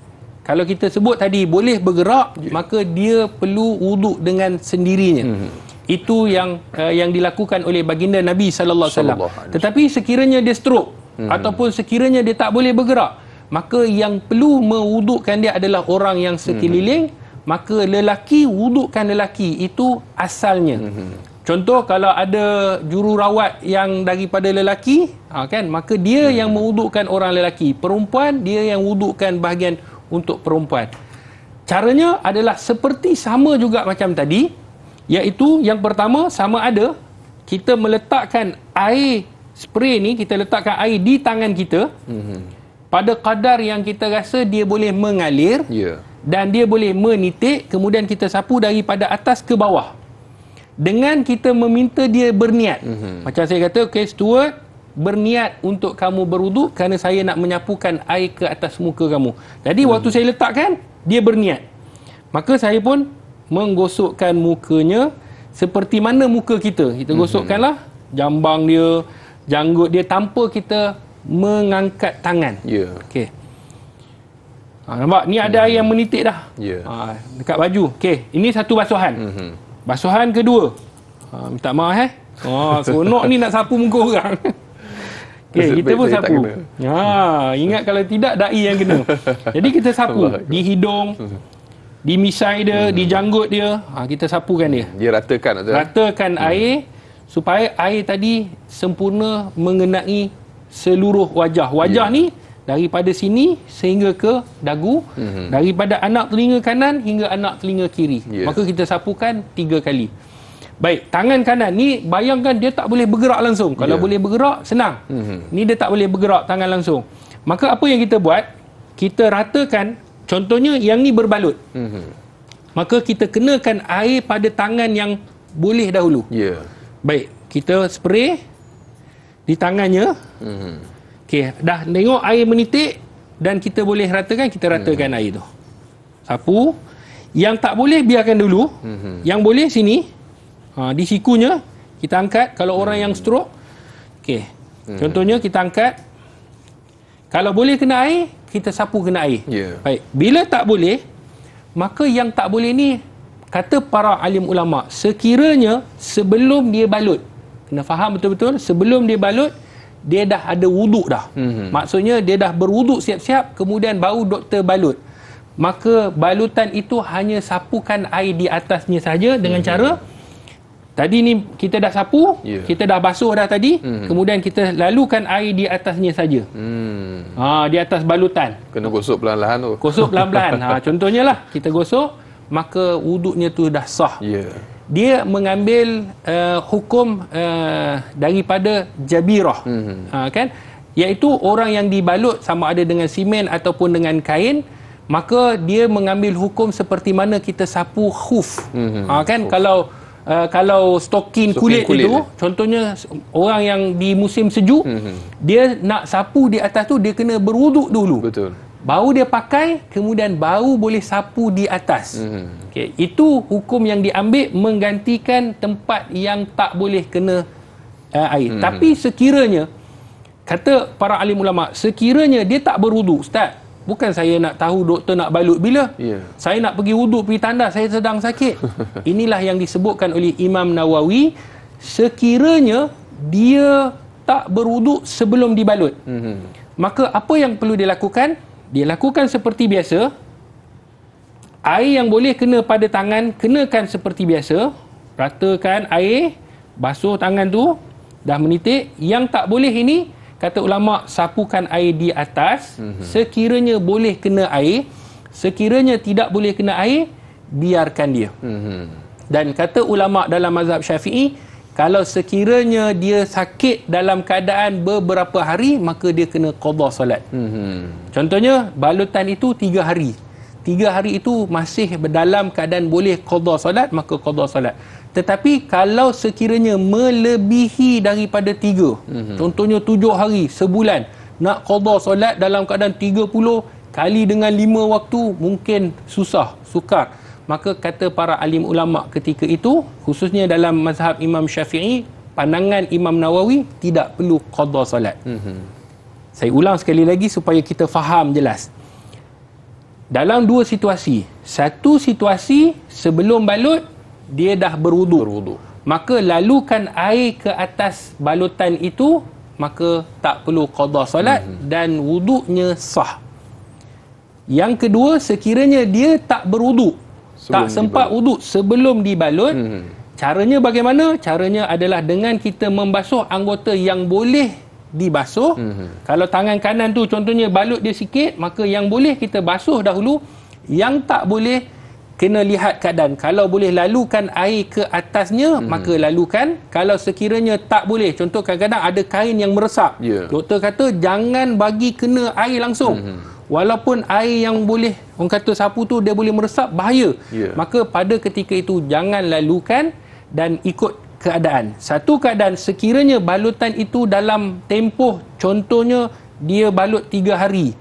Kalau kita sebut tadi boleh bergerak, maka dia perlu wuduk dengan sendirinya. Itu yang dilakukan oleh baginda Nabi sallallahu alaihi wasallam. Tetapi sekiranya dia stroke ataupun sekiranya dia tak boleh bergerak, maka yang perlu mewudukkan dia adalah orang yang sekeliling. Maka lelaki wudukkan lelaki, itu asalnya. Contoh, kalau ada jururawat yang daripada lelaki, kan, maka dia yang mewudukkan orang lelaki. Perempuan, dia yang wudukkan bahagian untuk perempuan. Caranya adalah seperti sama juga macam tadi, iaitu yang pertama, sama ada kita meletakkan air spray ni, kita letakkan air di tangan kita pada kadar yang kita rasa dia boleh mengalir dan dia boleh menitik, kemudian kita sapu daripada atas ke bawah dengan kita meminta dia berniat. Macam saya kata, okay, steward, berniat untuk kamu berwuduk kerana saya nak menyapukan air ke atas muka kamu. Jadi waktu saya letakkan, dia berniat. Maka saya pun menggosokkan mukanya seperti mana muka kita. Kita gosokkanlah jambang dia, janggut dia, tanpa kita mengangkat tangan. Okey. Nampak? Ni ada air yang menitik dah. Dekat baju. Okey, ini satu basuhan. Basuhan kedua. Minta maaf seronok ni nak sapu muka orang. Okey, kita pun sapu. Ingat kalau tidak dai yang kena. Jadi kita sapu di hidung, di misai dia, di janggut dia, kita sapukan dia. Dia ratakan ratakan air supaya air tadi sempurna mengenai seluruh wajah. Wajah ni daripada sini sehingga ke dagu, daripada anak telinga kanan hingga anak telinga kiri. Maka kita sapukan 3 kali. Baik, tangan kanan ni bayangkan dia tak boleh bergerak langsung. Kalau boleh bergerak, senang. Ni dia tak boleh bergerak tangan langsung. Maka apa yang kita buat? Kita ratakan, contohnya yang ni berbalut. Maka kita kenakan air pada tangan yang boleh dahulu. Baik, kita spray di tangannya. Okey, dah tengok air menitik dan kita boleh ratakan, kita ratakan air tu. Sapu. Yang tak boleh biarkan dulu. Yang boleh sini, Di sikunya kita angkat. Kalau orang yang stroke, okey. Contohnya kita angkat. Kalau boleh kena air, kita sapu kena air. Baik. Bila tak boleh, maka yang tak boleh ni, kata para alim ulama, sekiranya sebelum dia balut, kena faham betul-betul, sebelum dia balut, dia dah ada wuduk dah. Maksudnya dia dah berwuduk siap-siap, kemudian baru doktor balut. Maka balutan itu hanya sapukan air di atasnya saja dengan cara tadi ni kita dah sapu, kita dah basuh dah tadi, kemudian kita lalukan air di atasnya saja. Di atas balutan. Kena gosok perlahan-lahan tu. Gosok pelan-pelan. Contohnya lah, kita gosok, maka wuduknya tu dah sah. Dia mengambil hukum daripada jabirah. Kan? Iaitu orang yang dibalut sama ada dengan simen ataupun dengan kain, maka dia mengambil hukum seperti mana kita sapu khuf. Kan? Kalau stokin kulit itu, contohnya orang yang di musim sejuk, dia nak sapu di atas tu, dia kena berwuduk dulu. Betul. Baru dia pakai, kemudian baru boleh sapu di atas. Okay. Itu hukum yang diambil menggantikan tempat yang tak boleh kena air. Tapi sekiranya, kata para alim ulama, sekiranya dia tak berwuduk, Ustaz, bukan saya nak tahu doktor nak balut bila. Saya nak pergi wuduk, pergi tanda, saya sedang sakit. Inilah yang disebutkan oleh Imam Nawawi, sekiranya dia tak berwuduk sebelum dibalut. Maka apa yang perlu dilakukan? Dia lakukan seperti biasa. Air yang boleh kena pada tangan, kenakan seperti biasa. Ratakan air, basuh tangan tu, dah menitik. Yang tak boleh ini, kata ulama, sapukan air di atas. Sekiranya boleh kena air, sekiranya tidak boleh kena air, biarkan dia. Dan kata ulama dalam mazhab Syafi'i, kalau sekiranya dia sakit dalam keadaan beberapa hari, maka dia kena qada solat. Contohnya, balutan itu 3 hari. 3 hari itu masih dalam keadaan boleh qada solat, maka qada solat. Tetapi kalau sekiranya melebihi daripada 3, contohnya 7 hari, sebulan, nak qada solat dalam keadaan 30 kali dengan 5 waktu, mungkin susah, sukar. Maka kata para alim ulama ketika itu, khususnya dalam mazhab Imam Syafi'i, pandangan Imam Nawawi, tidak perlu qada solat. Saya ulang sekali lagi supaya kita faham jelas. Dalam 2 situasi. Satu situasi, sebelum balut, dia dah berwuduk. Maka lalukan air ke atas balutan itu, maka tak perlu qada solat dan wuduknya sah. Yang kedua, sekiranya dia tak berwuduk, tak sempat wuduk sebelum dibalut, caranya bagaimana? Caranya adalah dengan kita membasuh anggota yang boleh dibasuh. Kalau tangan kanan tu contohnya balut dia sikit, maka yang boleh kita basuh dahulu, yang tak boleh kena lihat keadaan. Kalau boleh lalukan air ke atasnya, maka lalukan. Kalau sekiranya tak boleh, contoh kadang-kadang ada kain yang meresap, doktor kata jangan bagi kena air langsung. Walaupun air yang boleh, orang kata sapu tu dia boleh meresap, bahaya. Maka pada ketika itu jangan lalukan dan ikut keadaan. Satu keadaan, sekiranya balutan itu dalam tempoh, contohnya dia balut 3 hari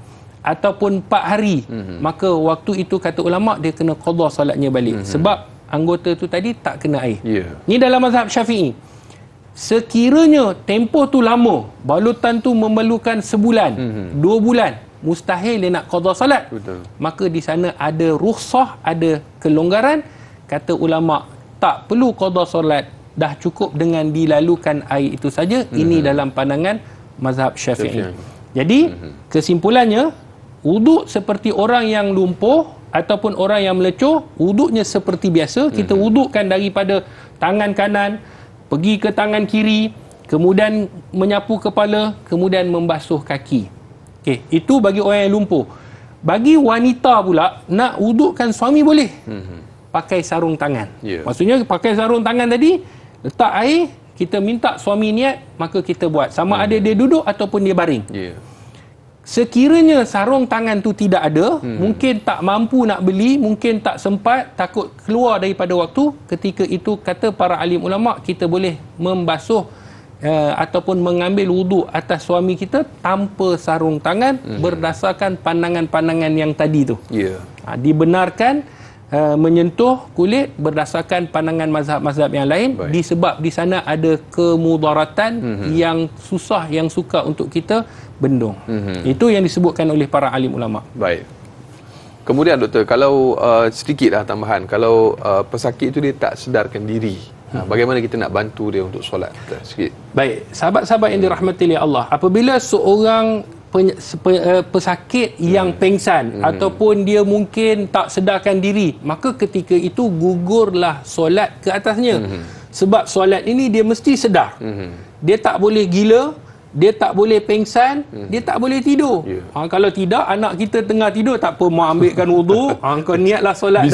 ataupun 4 hari, maka waktu itu kata ulama dia kena qada solatnya balik. Sebab anggota tu tadi tak kena air. Ni dalam mazhab Syafi'i. Sekiranya tempoh tu lama, balutan tu memerlukan sebulan, 2 bulan, mustahil dia nak qada salat. Maka di sana ada rukhsah, ada kelonggaran. Kata ulama, tak perlu qada salat, dah cukup dengan dilalukan air itu saja. Ini dalam pandangan mazhab Syafi'i. Jadi kesimpulannya, wuduk seperti orang yang lumpuh ataupun orang yang melecur, wuduknya seperti biasa. Kita wudukkan daripada tangan kanan pergi ke tangan kiri, kemudian menyapu kepala, kemudian membasuh kaki. Okey, itu bagi orang yang lumpuh. Bagi wanita pula, nak wudukkan suami boleh. Pakai sarung tangan. Maksudnya pakai sarung tangan tadi, letak air, kita minta suami niat, maka kita buat. Sama ada dia duduk ataupun dia baring. Sekiranya sarung tangan tu tidak ada, mungkin tak mampu nak beli, mungkin tak sempat, takut keluar daripada waktu, ketika itu kata para alim ulama, kita boleh membasuh ataupun mengambil wuduk atas suami kita tanpa sarung tangan, berdasarkan pandangan-pandangan yang tadi tu. Dibenarkan menyentuh kulit berdasarkan pandangan mazhab-mazhab yang lain. Baik. Disebab di sana ada kemudaratan yang susah, yang sukar untuk kita bendung. Itu yang disebutkan oleh para alim ulama. Baik. Kemudian doktor, kalau sedikitlah tambahan, kalau pesakit itu dia tak sedarkan diri, bagaimana kita nak bantu dia untuk solat? Sikit. Baik, sahabat-sahabat yang dirahmati oleh Allah, apabila seorang pesakit yang pengsan ataupun dia mungkin tak sedarkan diri, maka ketika itu gugurlah solat ke atasnya. Sebab solat ini dia mesti sedar. Dia tak boleh gila, dia tak boleh pengsan, dia tak boleh tidur. Kalau tidak, anak kita tengah tidur, tak apa, mau ambilkan wuduk, kau niatlah solat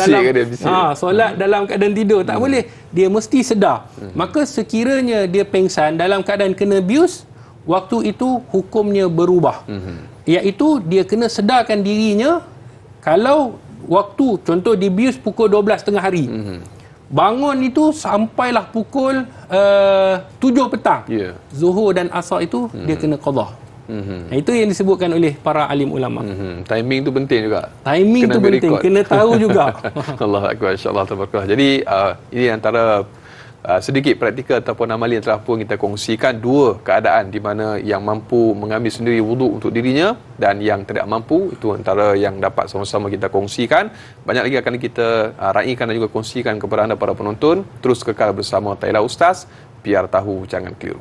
solat dalam keadaan tidur, tak boleh. Dia mesti sedar. Maka sekiranya dia pengsan dalam keadaan kena bius, waktu itu hukumnya berubah. Iaitu dia kena sedarkan dirinya. Kalau waktu contoh dibius pukul 12 tengah hari, bangun itu sampailah pukul 7 petang, Zuhur dan Asar itu dia kena qadha. Itu yang disebutkan oleh para alim ulama. Timing tu penting juga. Timing tu penting, kena tahu juga. Allahu akbar, insya-Allah tabarakallah. Jadi ini antara sedikit praktikal ataupun amali yang telah pun kita kongsikan, dua keadaan di mana yang mampu mengambil sendiri wuduk untuk dirinya dan yang tidak mampu, itu antara yang dapat sama-sama kita kongsikan. Banyak lagi akan kita raikan dan juga kongsikan kepada anda para penonton. Terus kekal bersama Tayla Ustaz, biar tahu jangan keliru.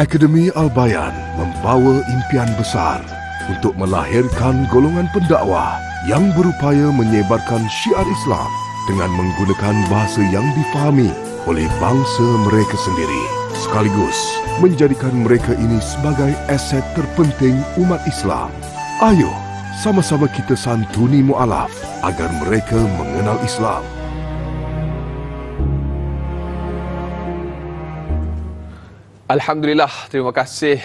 Akademi Al-Bayan membawa impian besar untuk melahirkan golongan pendakwah yang berupaya menyebarkan syiar Islam dengan menggunakan bahasa yang difahami oleh bangsa mereka sendiri, sekaligus menjadikan mereka ini sebagai aset terpenting umat Islam. Ayo, sama-sama kita santuni mu'alaf agar mereka mengenal Islam. Alhamdulillah, terima kasih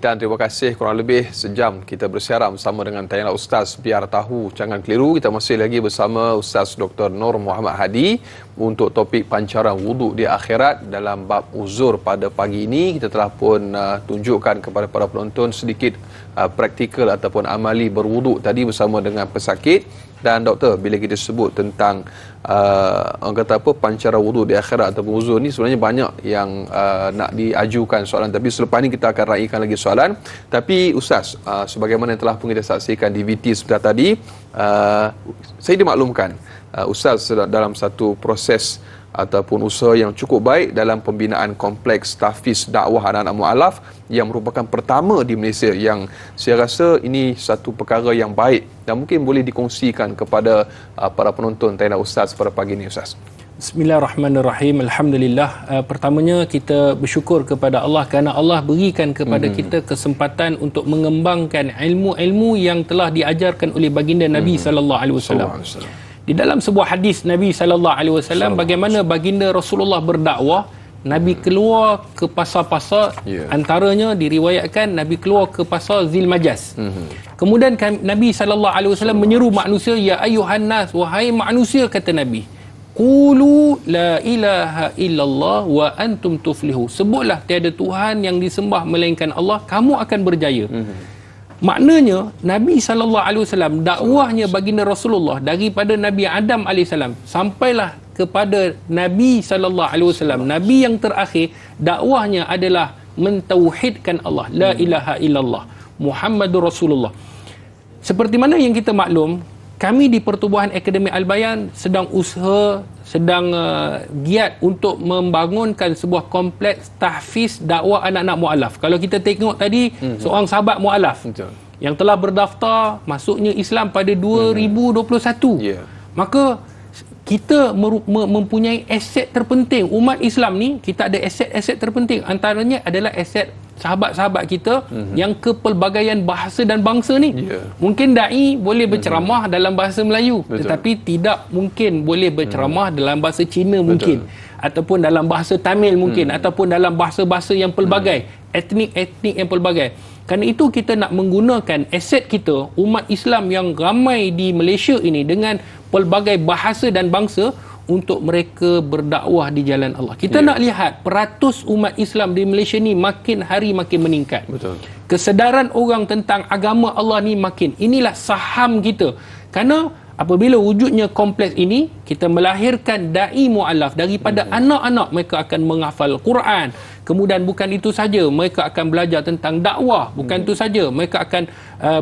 dan terima kasih. Kurang lebih sejam kita bersiaran bersama dengan Tayla Ustaz, biar tahu jangan keliru. Kita masih lagi bersama Ustaz Dr. Nur Muhammad Hadi untuk topik pancaran wuduk di akhirat dalam bab uzur. Pada pagi ini kita telah pun tunjukkan kepada para penonton sedikit praktikal ataupun amali berwuduk tadi bersama dengan pesakit. Dan doktor, bila kita sebut tentang orang kata apa, pancaran wuduk di akhirat ataupun uzur ni, sebenarnya banyak yang nak diajukan soalan, tapi selepas ni kita akan raikan lagi soalan. Tapi Ustaz, sebagaimana yang telah pun kita saksikan di VT sebentar tadi, saya dimaklumkan Ustaz dalam satu proses ataupun usaha yang cukup baik dalam pembinaan kompleks tahfiz dakwah anak-anak mu'alaf yang merupakan pertama di Malaysia, yang saya rasa ini satu perkara yang baik dan mungkin boleh dikongsikan kepada para penonton Tayla Ustaz pada pagi ini, Ustaz. Bismillahirrahmanirrahim. Alhamdulillah, pertamanya kita bersyukur kepada Allah kerana Allah berikan kepada kita kesempatan untuk mengembangkan ilmu-ilmu yang telah diajarkan oleh baginda Nabi sallallahu alaihi wasallam. Di dalam sebuah hadis Nabi sallallahu alaihi wasallam, bagaimana baginda Rasulullah berdakwah, Nabi keluar ke pasar-pasar, antaranya diriwayatkan Nabi keluar ke pasar Zilmajas. Kemudian Nabi sallallahu alaihi wasallam menyeru manusia, ya ayuhan nas, wahai manusia, kata Nabi, qulu la ilaha illallah wa antum tuflihu. Sebutlah tiada Tuhan yang disembah melainkan Allah, kamu akan berjaya. Maknanya Nabi SAW, dakwahnya baginda Rasulullah daripada Nabi Adam AS sampailah kepada Nabi SAW, Nabi yang terakhir, dakwahnya adalah mentauhidkan Allah, la ilaha illallah Muhammadur Rasulullah. Seperti mana yang kita maklum, kami di Pertubuhan Akademi Al-Bayan sedang usaha, sedang giat untuk membangunkan sebuah kompleks tahfiz dakwah anak-anak mu'alaf. Kalau kita tengok tadi, seorang sahabat mu'alaf yang telah berdaftar masuknya Islam pada 2021. Maka kita mempunyai aset terpenting. Umat Islam ni, kita ada aset-aset terpenting. Antaranya adalah aset sahabat-sahabat kita yang kepelbagaian bahasa dan bangsa ni. Mungkin dai boleh berceramah dalam bahasa Melayu, tetapi tidak mungkin boleh berceramah dalam bahasa Cina mungkin, ataupun dalam bahasa Tamil mungkin, ataupun dalam bahasa-bahasa yang pelbagai, etnik-etnik yang pelbagai. Kerana itu kita nak menggunakan aset kita, umat Islam yang ramai di Malaysia ini dengan pelbagai bahasa dan bangsa untuk mereka berdakwah di jalan Allah. Kita nak lihat peratus umat Islam di Malaysia ni makin hari makin meningkat. Betul. Kesedaran orang tentang agama Allah ni makin. Inilah saham kita. Kerana apabila wujudnya kompleks ini, kita melahirkan da'i mu'alaf daripada anak-anak, mereka akan menghafal Quran. Kemudian bukan itu saja, mereka akan belajar tentang dakwah. Bukan itu saja, mereka akan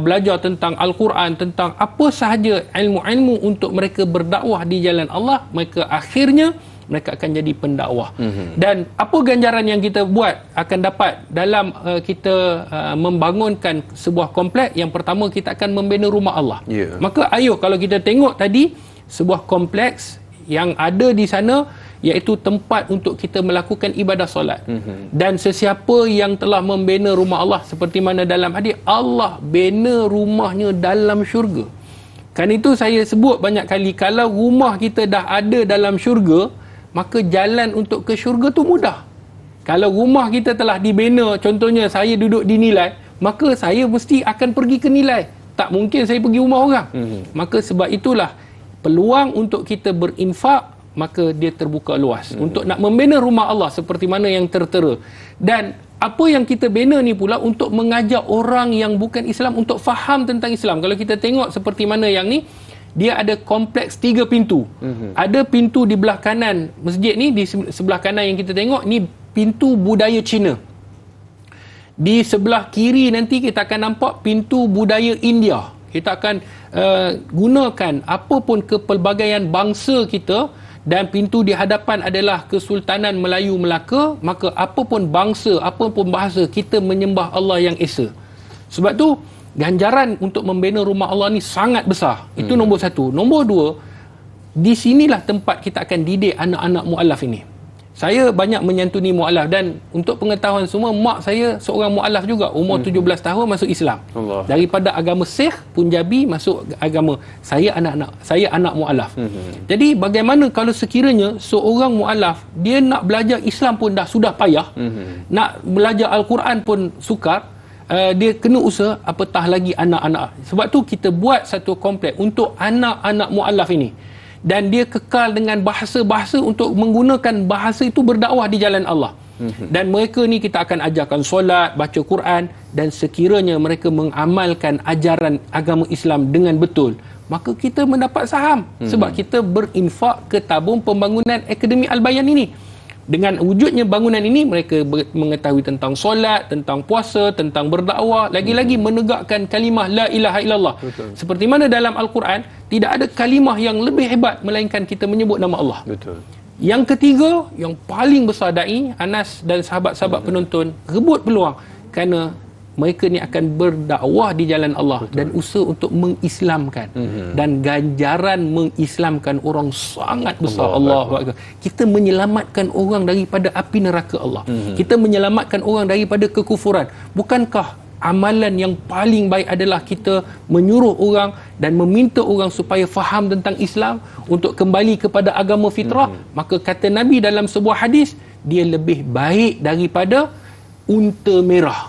belajar tentang Al-Quran, tentang apa sahaja ilmu-ilmu untuk mereka berdakwah di jalan Allah. Mereka akhirnya mereka akan jadi pendakwah. Dan apa ganjaran yang kita buat akan dapat dalam kita membangunkan sebuah kompleks? Yang pertama, kita akan membina rumah Allah. Maka ayuh, kalau kita tengok tadi sebuah kompleks yang ada di sana, iaitu tempat untuk kita melakukan ibadah solat. Dan sesiapa yang telah membina rumah Allah, seperti mana dalam hadis, Allah bina rumahnya dalam syurga. Kan itu saya sebut banyak kali, kalau rumah kita dah ada dalam syurga, maka jalan untuk ke syurga tu mudah. Kalau rumah kita telah dibina, contohnya saya duduk di Nilai, maka saya mesti akan pergi ke Nilai. Tak mungkin saya pergi rumah orang. Maka sebab itulah peluang untuk kita berinfak, maka dia terbuka luas untuk nak membina rumah Allah seperti mana yang tertera. Dan apa yang kita bina ni pula untuk mengajak orang yang bukan Islam untuk faham tentang Islam. Kalau kita tengok seperti mana yang ni, dia ada kompleks 3 pintu. Ada pintu di belah kanan masjid ni, di sebelah kanan yang kita tengok ni pintu budaya Cina. Di sebelah kiri nanti kita akan nampak pintu budaya India. Kita akan gunakan apapun kepelbagaian bangsa kita, dan pintu di hadapan adalah Kesultanan Melayu Melaka. Maka apapun bangsa, apapun bahasa, kita menyembah Allah yang Esa. Sebab tu ganjaran untuk membina rumah Allah ni sangat besar. Itu nombor 1. Nombor 2, di sinilah tempat kita akan didik anak-anak mu'alaf ini. Saya banyak menyantuni mu'alaf, dan untuk pengetahuan semua, mak saya seorang mu'alaf juga. Umur 17 tahun masuk Islam. Allah. Daripada agama Sikh Punjabi masuk agama saya, anak mu'alaf. Jadi bagaimana kalau sekiranya seorang mu'alaf, dia nak belajar Islam pun dah sudah payah, nak belajar Al-Quran pun sukar, dia kena usaha, apatah lagi anak-anak. Sebab tu kita buat satu kompleks untuk anak-anak mu'alaf ini. Dan dia kekal dengan bahasa-bahasa untuk menggunakan bahasa itu berdakwah di jalan Allah. Dan mereka ni kita akan ajarkan solat, baca Quran, dan sekiranya mereka mengamalkan ajaran agama Islam dengan betul, maka kita mendapat saham. Sebab kita berinfak ke tabung pembangunan Akademi Al-Bayan ini. Dengan wujudnya bangunan ini, mereka mengetahui tentang solat, tentang puasa, tentang berdakwah, lagi-lagi menegakkan kalimah la ilaha illallah. Betul. Seperti mana dalam Al-Quran, tidak ada kalimah yang lebih hebat melainkan kita menyebut nama Allah. Betul. Yang ketiga, yang paling besar da'i, Anas dan sahabat-sahabat penonton rebut peluang, kerana mereka ni akan berdakwah di jalan Allah. Betul. Dan usaha untuk mengislamkan. Dan ganjaran mengislamkan orang sangat besar. Allahu Akbar. Kita menyelamatkan orang daripada api neraka Allah. Kita menyelamatkan orang daripada kekufuran. Bukankah amalan yang paling baik adalah kita menyuruh orang dan meminta orang supaya faham tentang Islam, untuk kembali kepada agama fitrah? Maka kata Nabi dalam sebuah hadis, dia lebih baik daripada unta merah.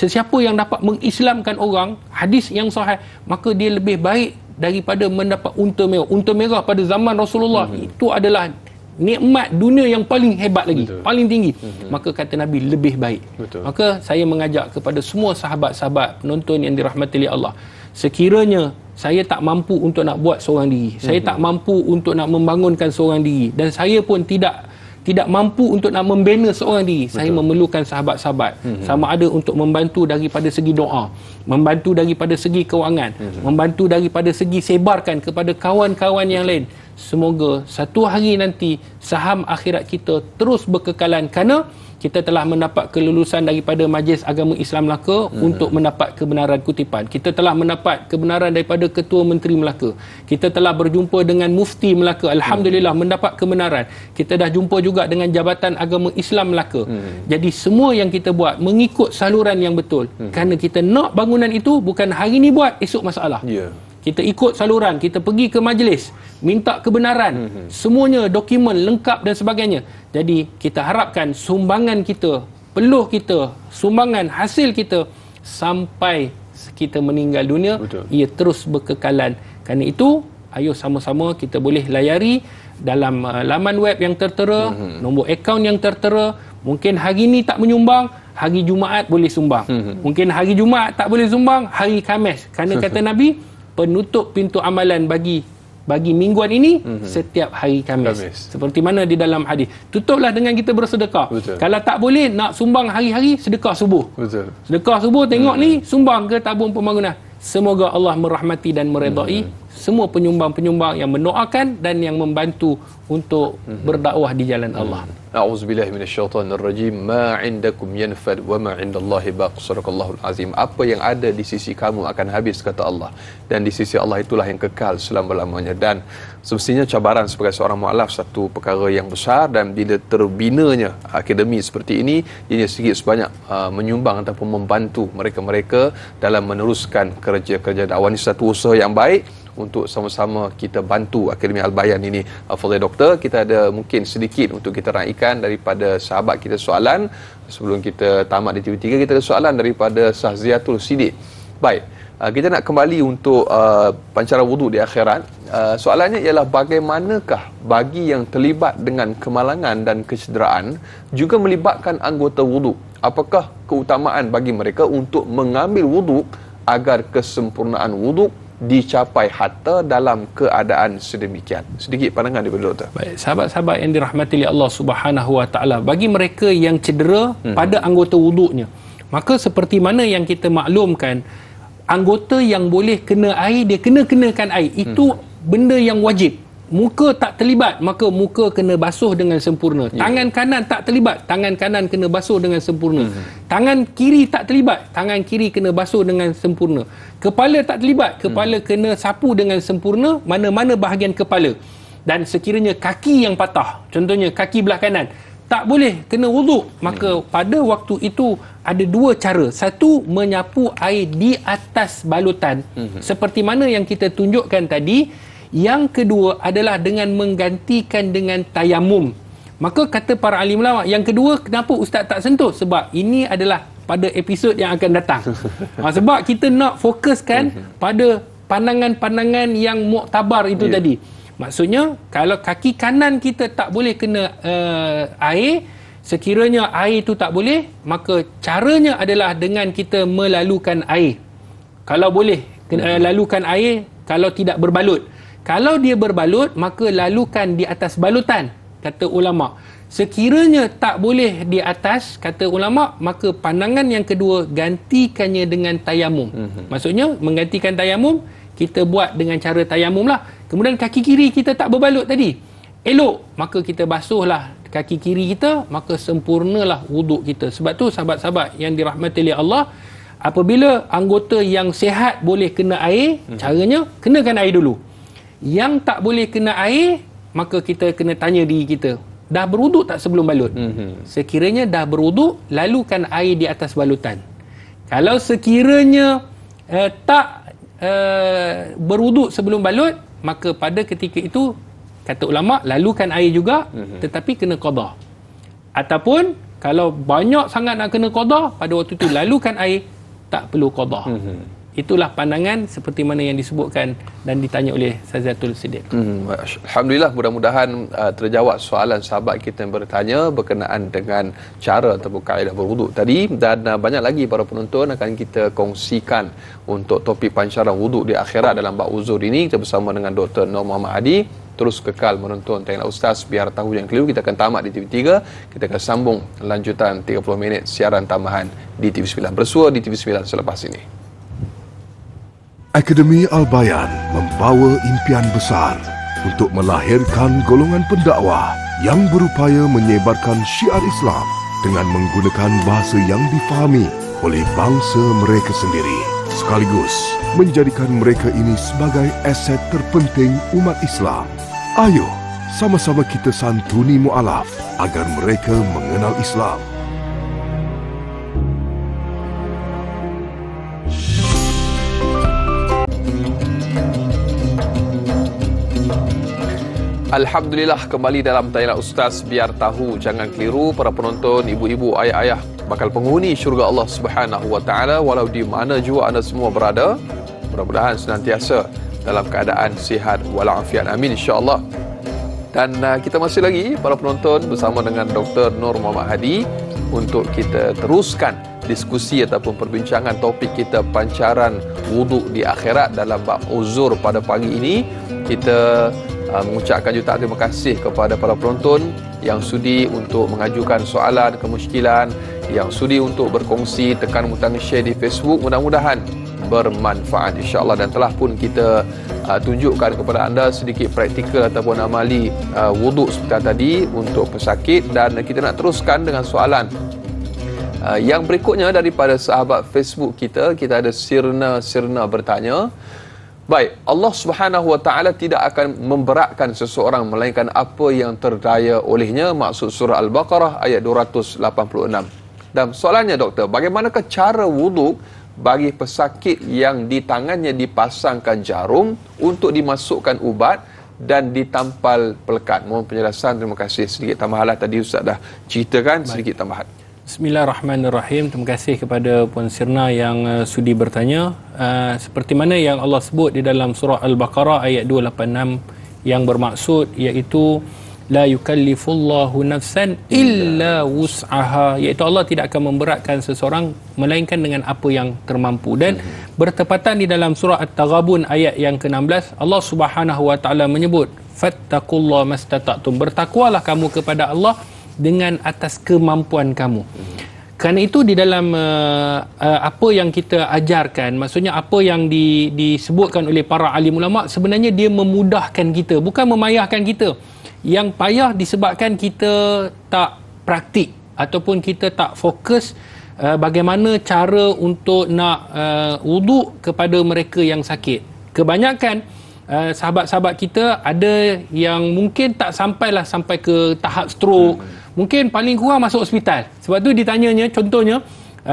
Sesiapa yang dapat mengislamkan orang, hadis yang sahih, maka dia lebih baik daripada mendapat unta merah. Unta merah pada zaman Rasulullah itu adalah nikmat dunia yang paling hebat lagi. Betul. Paling tinggi. Maka kata Nabi, lebih baik. Betul. Maka saya mengajak kepada semua sahabat-sahabat penonton yang dirahmati oleh Allah, sekiranya saya tak mampu untuk nak buat seorang diri, saya tak mampu untuk nak membangunkan seorang diri, dan saya pun tidak mampu untuk nak membina seorang diri. Betul. Saya memerlukan sahabat-sahabat. Sama ada untuk membantu daripada segi doa, membantu daripada segi kewangan, membantu daripada segi sebarkan kepada kawan-kawan yang lain, semoga satu hari nanti saham akhirat kita terus berkekalan, kerana kita telah mendapat kelulusan daripada Majlis Agama Islam Melaka untuk mendapat kebenaran kutipan. Kita telah mendapat kebenaran daripada Ketua Menteri Melaka. Kita telah berjumpa dengan Mufti Melaka. Alhamdulillah mendapat kebenaran. Kita dah jumpa juga dengan Jabatan Agama Islam Melaka. Jadi semua yang kita buat mengikut saluran yang betul. Kerana kita nak bangunan itu bukan hari ni buat, esok masalah. Kita ikut saluran, kita pergi ke majlis, minta kebenaran, semuanya dokumen lengkap dan sebagainya. Jadi kita harapkan sumbangan kita, peluh kita, sumbangan hasil kita sampai kita meninggal dunia, ia terus berkekalan. Kerana itu, ayo sama-sama kita boleh layari dalam laman web yang tertera, nombor akaun yang tertera. Mungkin hari ni tak menyumbang, hari Jumaat boleh sumbang. Mungkin hari Jumaat tak boleh sumbang, hari Khamis. Kerana kata Nabi, penutup pintu amalan bagi mingguan ini setiap hari Khamis. Seperti mana di dalam hadis. Tutuplah dengan kita bersedekah. Kalau tak boleh nak sumbang hari-hari, sedekah subuh. Sedekah subuh tengok ni sumbang ke tabung pembangunan. Semoga Allah merahmati dan meredai semua penyumbang-penyumbang yang mendoakan dan yang membantu untuk berdakwah di jalan Allah. A'udzubillahi minasyaitonirrajim. Ma 'indakum yanfad wa ma 'indallahi baq. Sadaqallahul azim. Apa yang ada di sisi kamu akan habis, kata Allah, dan di sisi Allah itulah yang kekal selama-lamanya. Dan semestinya cabaran sebagai seorang mualaf satu perkara yang besar, dan bila terbinanya akademi seperti ini, ia sedikit sebanyak menyumbang ataupun membantu mereka-mereka dalam meneruskan kerja-kerja dakwah. Ini satu usaha yang baik untuk sama-sama kita bantu Akademi Al-Bayan ini. Fadhil Doktor, kita ada mungkin sedikit untuk kita raikan daripada sahabat kita soalan. Sebelum kita tamat di TV3, kita ada soalan daripada Sahziatul Sidik. Baik, kita nak kembali untuk pancaran wudu di akhirat. Soalannya ialah, bagaimanakah bagi yang terlibat dengan kemalangan dan kecederaan juga melibatkan anggota wudu? Apakah keutamaan bagi mereka untuk mengambil wudu agar kesempurnaan wudu dicapai hatta dalam keadaan sedemikian? Sedikit pandangan daripada Doktor. Baik, sahabat-sahabat yang dirahmati oleh Allah Subhanahu Wa Taala, bagi mereka yang cedera pada anggota wuduknya, maka seperti mana yang kita maklumkan, anggota yang boleh kena air, dia kenakan air. Itu benda yang wajib. Muka tak terlibat, maka muka kena basuh dengan sempurna. Tangan kanan tak terlibat, tangan kanan kena basuh dengan sempurna. Tangan kiri tak terlibat, tangan kiri kena basuh dengan sempurna. Kepala tak terlibat, kepala kena sapu dengan sempurna, mana-mana bahagian kepala. Dan sekiranya kaki yang patah, contohnya kaki belah kanan, tak boleh kena wuduk, maka pada waktu itu ada dua cara. Satu, menyapu air di atas balutan, seperti mana yang kita tunjukkan tadi. Yang kedua adalah dengan menggantikan dengan tayamum. Maka kata para alim ulama, yang kedua kenapa Ustaz tak sentuh? Sebab ini adalah pada episod yang akan datang. Sebab kita nak fokuskan pada pandangan-pandangan yang muktabar itu tadi. Maksudnya, kalau kaki kanan kita tak boleh kena air, sekiranya air itu tak boleh, maka caranya adalah dengan kita melalukan air. Kalau boleh, lalukan air kalau tidak berbalut. Kalau dia berbalut, maka lalukan di atas balutan, kata ulama. Sekiranya tak boleh di atas, kata ulama, maka pandangan yang kedua, gantikannya dengan tayamum. Maksudnya, menggantikan tayamum, kita buat dengan cara tayamum lah. Kemudian kaki kiri kita tak berbalut tadi, elok, maka kita basuhlah kaki kiri kita, maka sempurnalah wuduk kita. Sebab tu sahabat-sahabat yang dirahmati oleh Allah, apabila anggota yang sihat boleh kena air, caranya kenakan air dulu. Yang tak boleh kena air, maka kita kena tanya diri kita, dah berwuduk tak sebelum balut? Sekiranya dah berwuduk, lalukan air di atas balutan. Kalau sekiranya tak berwuduk sebelum balut, maka pada ketika itu, kata ulama, lalukan air juga, tetapi kena qada. Ataupun kalau banyak sangat nak kena qada, pada waktu itu lalukan air, tak perlu qada. Itulah pandangan seperti mana yang disebutkan dan ditanya oleh Sahziatul Sidik. Alhamdulillah, mudah-mudahan terjawab soalan sahabat kita yang bertanya berkenaan dengan cara ataupun kaedah berwuduk tadi. Dan banyak lagi para penonton akan kita kongsikan untuk topik pancaran wuduk di akhirat dalam bab uzur ini. Kita bersama dengan Dr. Nur Muhammad Hadi. Terus kekal menonton Tengok Ustaz, biar tahu yang keliru. Kita akan tamat di TV3. Kita akan sambung lanjutan 30 minit siaran tambahan di TV9. Bersua di TV9 selepas ini. Akademi Al-Bayan membawa impian besar untuk melahirkan golongan pendakwah yang berupaya menyebarkan syiar Islam dengan menggunakan bahasa yang difahami oleh bangsa mereka sendiri, sekaligus menjadikan mereka ini sebagai aset terpenting umat Islam. Ayo, sama-sama kita santuni mu'alaf agar mereka mengenal Islam. Alhamdulillah, kembali dalam tayangan Ustaz Biar Tahu Jangan Keliru. Para penonton, ibu-ibu, ayah-ayah, bakal penghuni syurga Allah Subhanahu Wa Taala, walau di mana jua anda semua berada, mudah-mudahan senantiasa dalam keadaan sihat walafiat. Amin, insya-Allah. Dan kita masih lagi para penonton bersama dengan Dr. Nur Muhammad Hadi untuk kita teruskan diskusi ataupun perbincangan topik kita pancaran wuduk di akhirat dalam bab uzur pada pagi ini. Kita mengucapkan jutaan terima kasih kepada para penonton yang sudi untuk mengajukan soalan, kemusykilan, yang sudi untuk berkongsi, tekan butang share di Facebook. Mudah-mudahan bermanfaat insya-Allah, dan telah pun kita tunjukkan kepada anda sedikit praktikal ataupun amali wuduk seperti tadi untuk pesakit. Dan kita nak teruskan dengan soalan yang berikutnya daripada sahabat Facebook kita. Kita ada Sirna bertanya, baik, Allah Subhanahu Wa Taala tidak akan memberatkan seseorang melainkan apa yang terdaya olehnya. Maksud surah Al-Baqarah ayat 286. Dan soalannya, doktor, bagaimanakah cara wuduk bagi pesakit yang di tangannya dipasangkan jarum untuk dimasukkan ubat dan ditampal pelekat? Mohon penjelasan, terima kasih. Sedikit tambahan tadi Ustaz dah ceritakan. Sedikit tambahan. Bismillahirrahmanirrahim. Terima kasih kepada Puan Sirna yang sudi bertanya. Seperti mana yang Allah sebut di dalam surah Al-Baqarah ayat 286 yang bermaksud iaitu la yukallifullahu nafsan illa wus'aha, iaitu Allah tidak akan memberatkan seseorang melainkan dengan apa yang termampu. Dan bertepatan di dalam surah At-Taghabun ayat yang ke-16, Allah Subhanahu Wa Taala menyebut fattaqullaha mastata'tum, bertakwalah kamu kepada Allah dengan atas kemampuan kamu. Kerana itu di dalam apa yang kita ajarkan, maksudnya apa yang disebutkan oleh para alim ulama, sebenarnya dia memudahkan kita, bukan memayahkan kita. Yang payah disebabkan kita tak praktik ataupun kita tak fokus bagaimana cara untuk nak wuduk kepada mereka yang sakit. Kebanyakan sahabat-sahabat kita ada yang mungkin tak sampai ke tahap stroke, mungkin paling kurang masuk hospital. Sebab tu ditanyanya, contohnya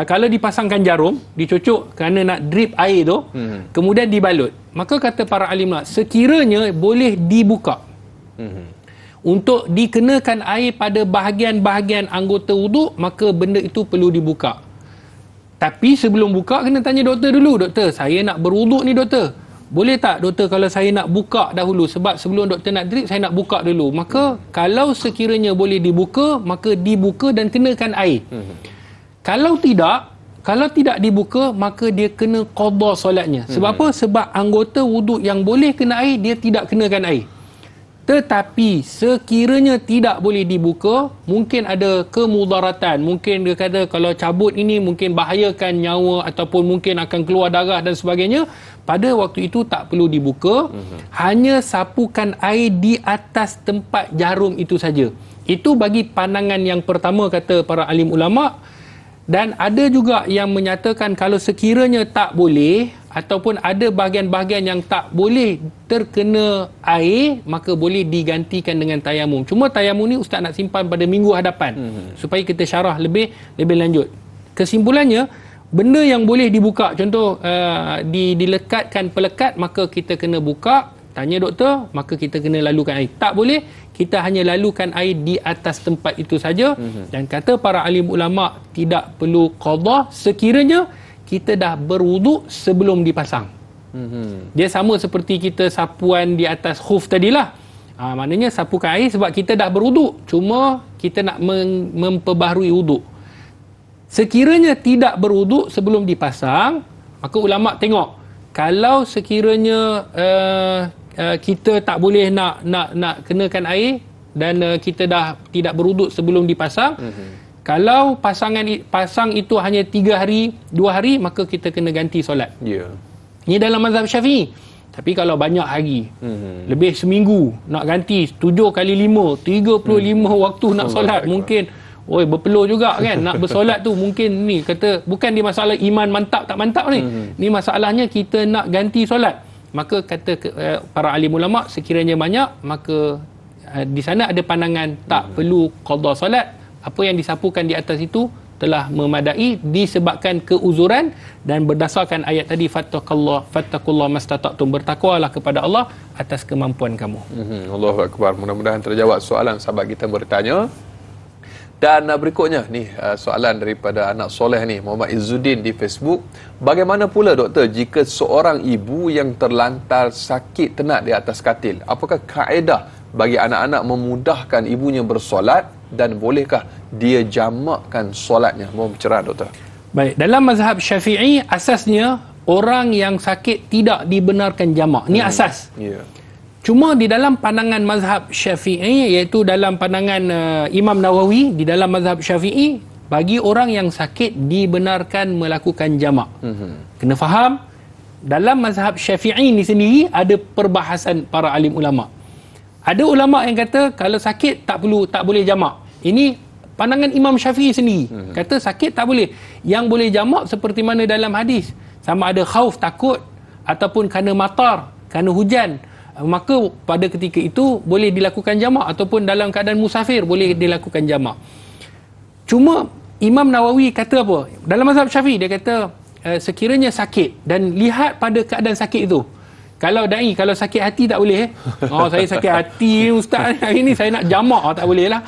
kalau dipasangkan jarum, dicucuk kerana nak drip air tu, kemudian dibalut, maka kata para alim lah, sekiranya boleh dibuka untuk dikenakan air pada bahagian-bahagian anggota wuduk, maka benda itu perlu dibuka. Tapi sebelum buka kena tanya doktor dulu, doktor saya nak berwuduk ni doktor, boleh tak doktor kalau saya nak buka dahulu, sebab sebelum doktor nak drip saya nak buka dulu. Maka kalau sekiranya boleh dibuka, maka dibuka dan kenakan air. Kalau tidak dibuka, maka dia kena qada solatnya. Sebab apa? Sebab anggota wuduk yang boleh kena air, dia tidak kenakan air. Tetapi sekiranya tidak boleh dibuka, mungkin ada kemudaratan. Mungkin dia kata kalau cabut ini mungkin bahayakan nyawa ataupun mungkin akan keluar darah dan sebagainya. Pada waktu itu tak perlu dibuka, hanya sapukan air di atas tempat jarum itu saja. Itu bagi pandangan yang pertama kata para alim ulama. Dan ada juga yang menyatakan kalau sekiranya tak boleh ataupun ada bahagian-bahagian yang tak boleh terkena air, maka boleh digantikan dengan tayamum. Cuma tayamum ni Ustaz nak simpan pada minggu hadapan supaya kita syarah lebih lanjut. Kesimpulannya, benda yang boleh dibuka, contoh dilekatkan pelekat, maka kita kena buka, tanya doktor, maka kita kena lalukan air. Tak boleh, kita hanya lalukan air di atas tempat itu saja. Dan kata para alim ulama, tidak perlu qada sekiranya kita dah berwuduk sebelum dipasang. Dia sama seperti kita sapuan di atas khuf tadilah. Maknanya sapukan air sebab kita dah berwuduk, cuma kita nak memperbaharui wuduk. Sekiranya tidak berwuduk sebelum dipasang, maka ulama tengok, kalau sekiranya kita tak boleh nak kenakan air dan kita dah tidak berwuduk sebelum dipasang, kalau pasang itu hanya 3 hari, 2 hari, maka kita kena ganti solat. Ini dalam mazhab Syafi'i. Tapi kalau banyak hari, lebih seminggu nak ganti 7 kali 5, 35 waktu nak solat, mungkin berpeluh juga kan nak bersolat tu. Mungkin ni kata bukan di masalah iman mantap tak mantap ni. Ni masalahnya kita nak ganti solat. Maka kata para alim ulama, sekiranya banyak, maka di sana ada pandangan tak perlu qada solat. Apa yang disapukan di atas itu telah memadai disebabkan keuzuran, dan berdasarkan ayat tadi, fattaqullaha mastata'tum, bertakwalah kepada Allah atas kemampuan kamu. Allahu akbar. Mudah-mudahan terjawab soalan sahabat kita bertanya. Dan berikutnya ni soalan daripada anak soleh ni, Muhammad Izzuddin di Facebook. Bagaimana pula doktor jika seorang ibu yang terlantar sakit tenat di atas katil? Apakah kaedah bagi anak-anak memudahkan ibunya bersolat, dan bolehkah dia jamakkan solatnya? Mohon pencerahan doktor. Baik, dalam mazhab Syafi'i asasnya orang yang sakit tidak dibenarkan jamak. Ni asas. Ya. Cuma di dalam pandangan mazhab Syafi'i, iaitu dalam pandangan Imam Nawawi, di dalam mazhab Syafi'i, bagi orang yang sakit dibenarkan melakukan jamak. Kena faham, dalam mazhab Syafi'i ni sendiri ada perbahasan para alim ulama. Ada ulama yang kata kalau sakit tak boleh jamak. Ini pandangan Imam Syafi'i sendiri. Kata sakit tak boleh. Yang boleh jamak seperti mana dalam hadis, sama ada khauf, takut, ataupun kerana matar, kerana hujan, maka pada ketika itu boleh dilakukan jamak, ataupun dalam keadaan musafir boleh dilakukan jamak. Cuma Imam Nawawi kata apa? Dalam mazhab Syafi'i dia kata sekiranya sakit dan lihat pada keadaan sakit itu. Kalau sakit hati tak boleh. Saya sakit hati ustaz, hari ni saya nak jamak, tak boleh lah.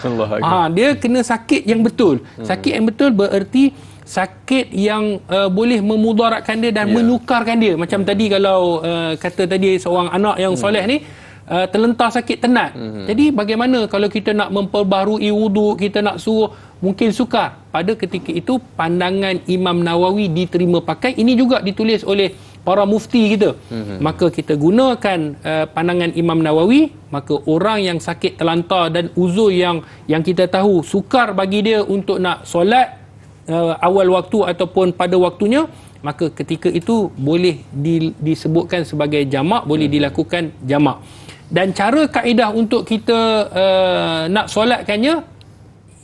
Dia kena sakit yang betul. Sakit yang betul bererti sakit yang boleh memudaratkan dia dan menukarkan dia. Macam tadi kalau kata tadi seorang anak yang soleh ni terlentar sakit tenat. Jadi bagaimana kalau kita nak memperbaharui wuduk, kita nak suruh, mungkin sukar. Pada ketika itu pandangan Imam Nawawi diterima pakai. Ini juga ditulis oleh para mufti kita. Maka kita gunakan pandangan Imam Nawawi. Maka orang yang sakit terlantar dan uzur yang kita tahu sukar bagi dia untuk nak solat awal waktu ataupun pada waktunya, maka ketika itu boleh disebutkan sebagai jamak, boleh dilakukan jamak. Dan cara kaedah untuk kita nak solatkannya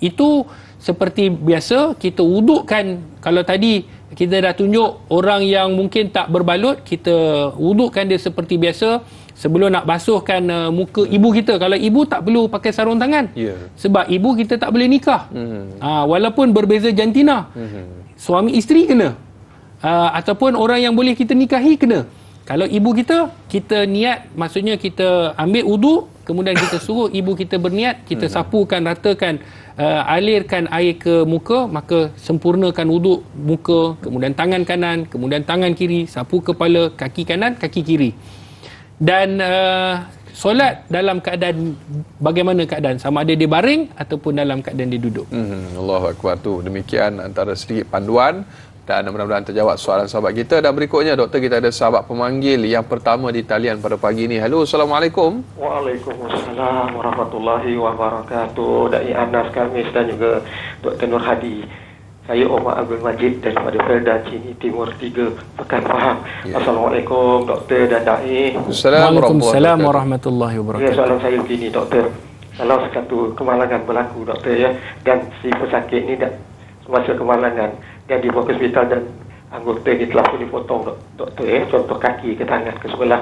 itu seperti biasa, kita wudukkan. Kalau tadi kita dah tunjuk orang yang mungkin tak berbalut, kita wudukkan dia seperti biasa. Sebelum nak basuhkan muka ibu kita, kalau ibu tak perlu pakai sarung tangan, sebab ibu kita tak boleh nikah. Walaupun berbeza jantina, suami isteri kena, ataupun orang yang boleh kita nikahi kena. Kalau ibu kita niat, maksudnya kita ambil wuduk, kemudian kita suruh ibu kita berniat, kita sapukan, ratakan, alirkan air ke muka, maka sempurnakan wuduk muka, kemudian tangan kanan, kemudian tangan kiri, sapu kepala, kaki kanan, kaki kiri. Dan solat dalam keadaan bagaimana keadaan, sama ada dia baring ataupun dalam keadaan dia duduk. Allahu akbar. Tu demikian antara sedikit panduan, dan mudah-mudahan terjawab soalan sahabat kita. Dan berikutnya doktor, kita ada sahabat pemanggil yang pertama di talian pada pagi ini. Halo, Assalamualaikum. Waalaikumsalam warahmatullahi wabarakatuh. Dai Anas Kamis dan juga Dr. Nur Hadi. Saya Omar Abdul Majid daripada Felda Cini Timur 3, Pekan Pahang. Assalamualaikum doktor dan Dai. Waalaikumsalam warahmatullahi wabarakatuh. Soalan saya begini doktor. Kalau sekatu kemalangan berlaku doktor dan si pesakit ni masa kemalangan dan dibawa ke hospital dan anggota ni telah pun dipotong doktor contoh kaki ke tangan ke sebelah.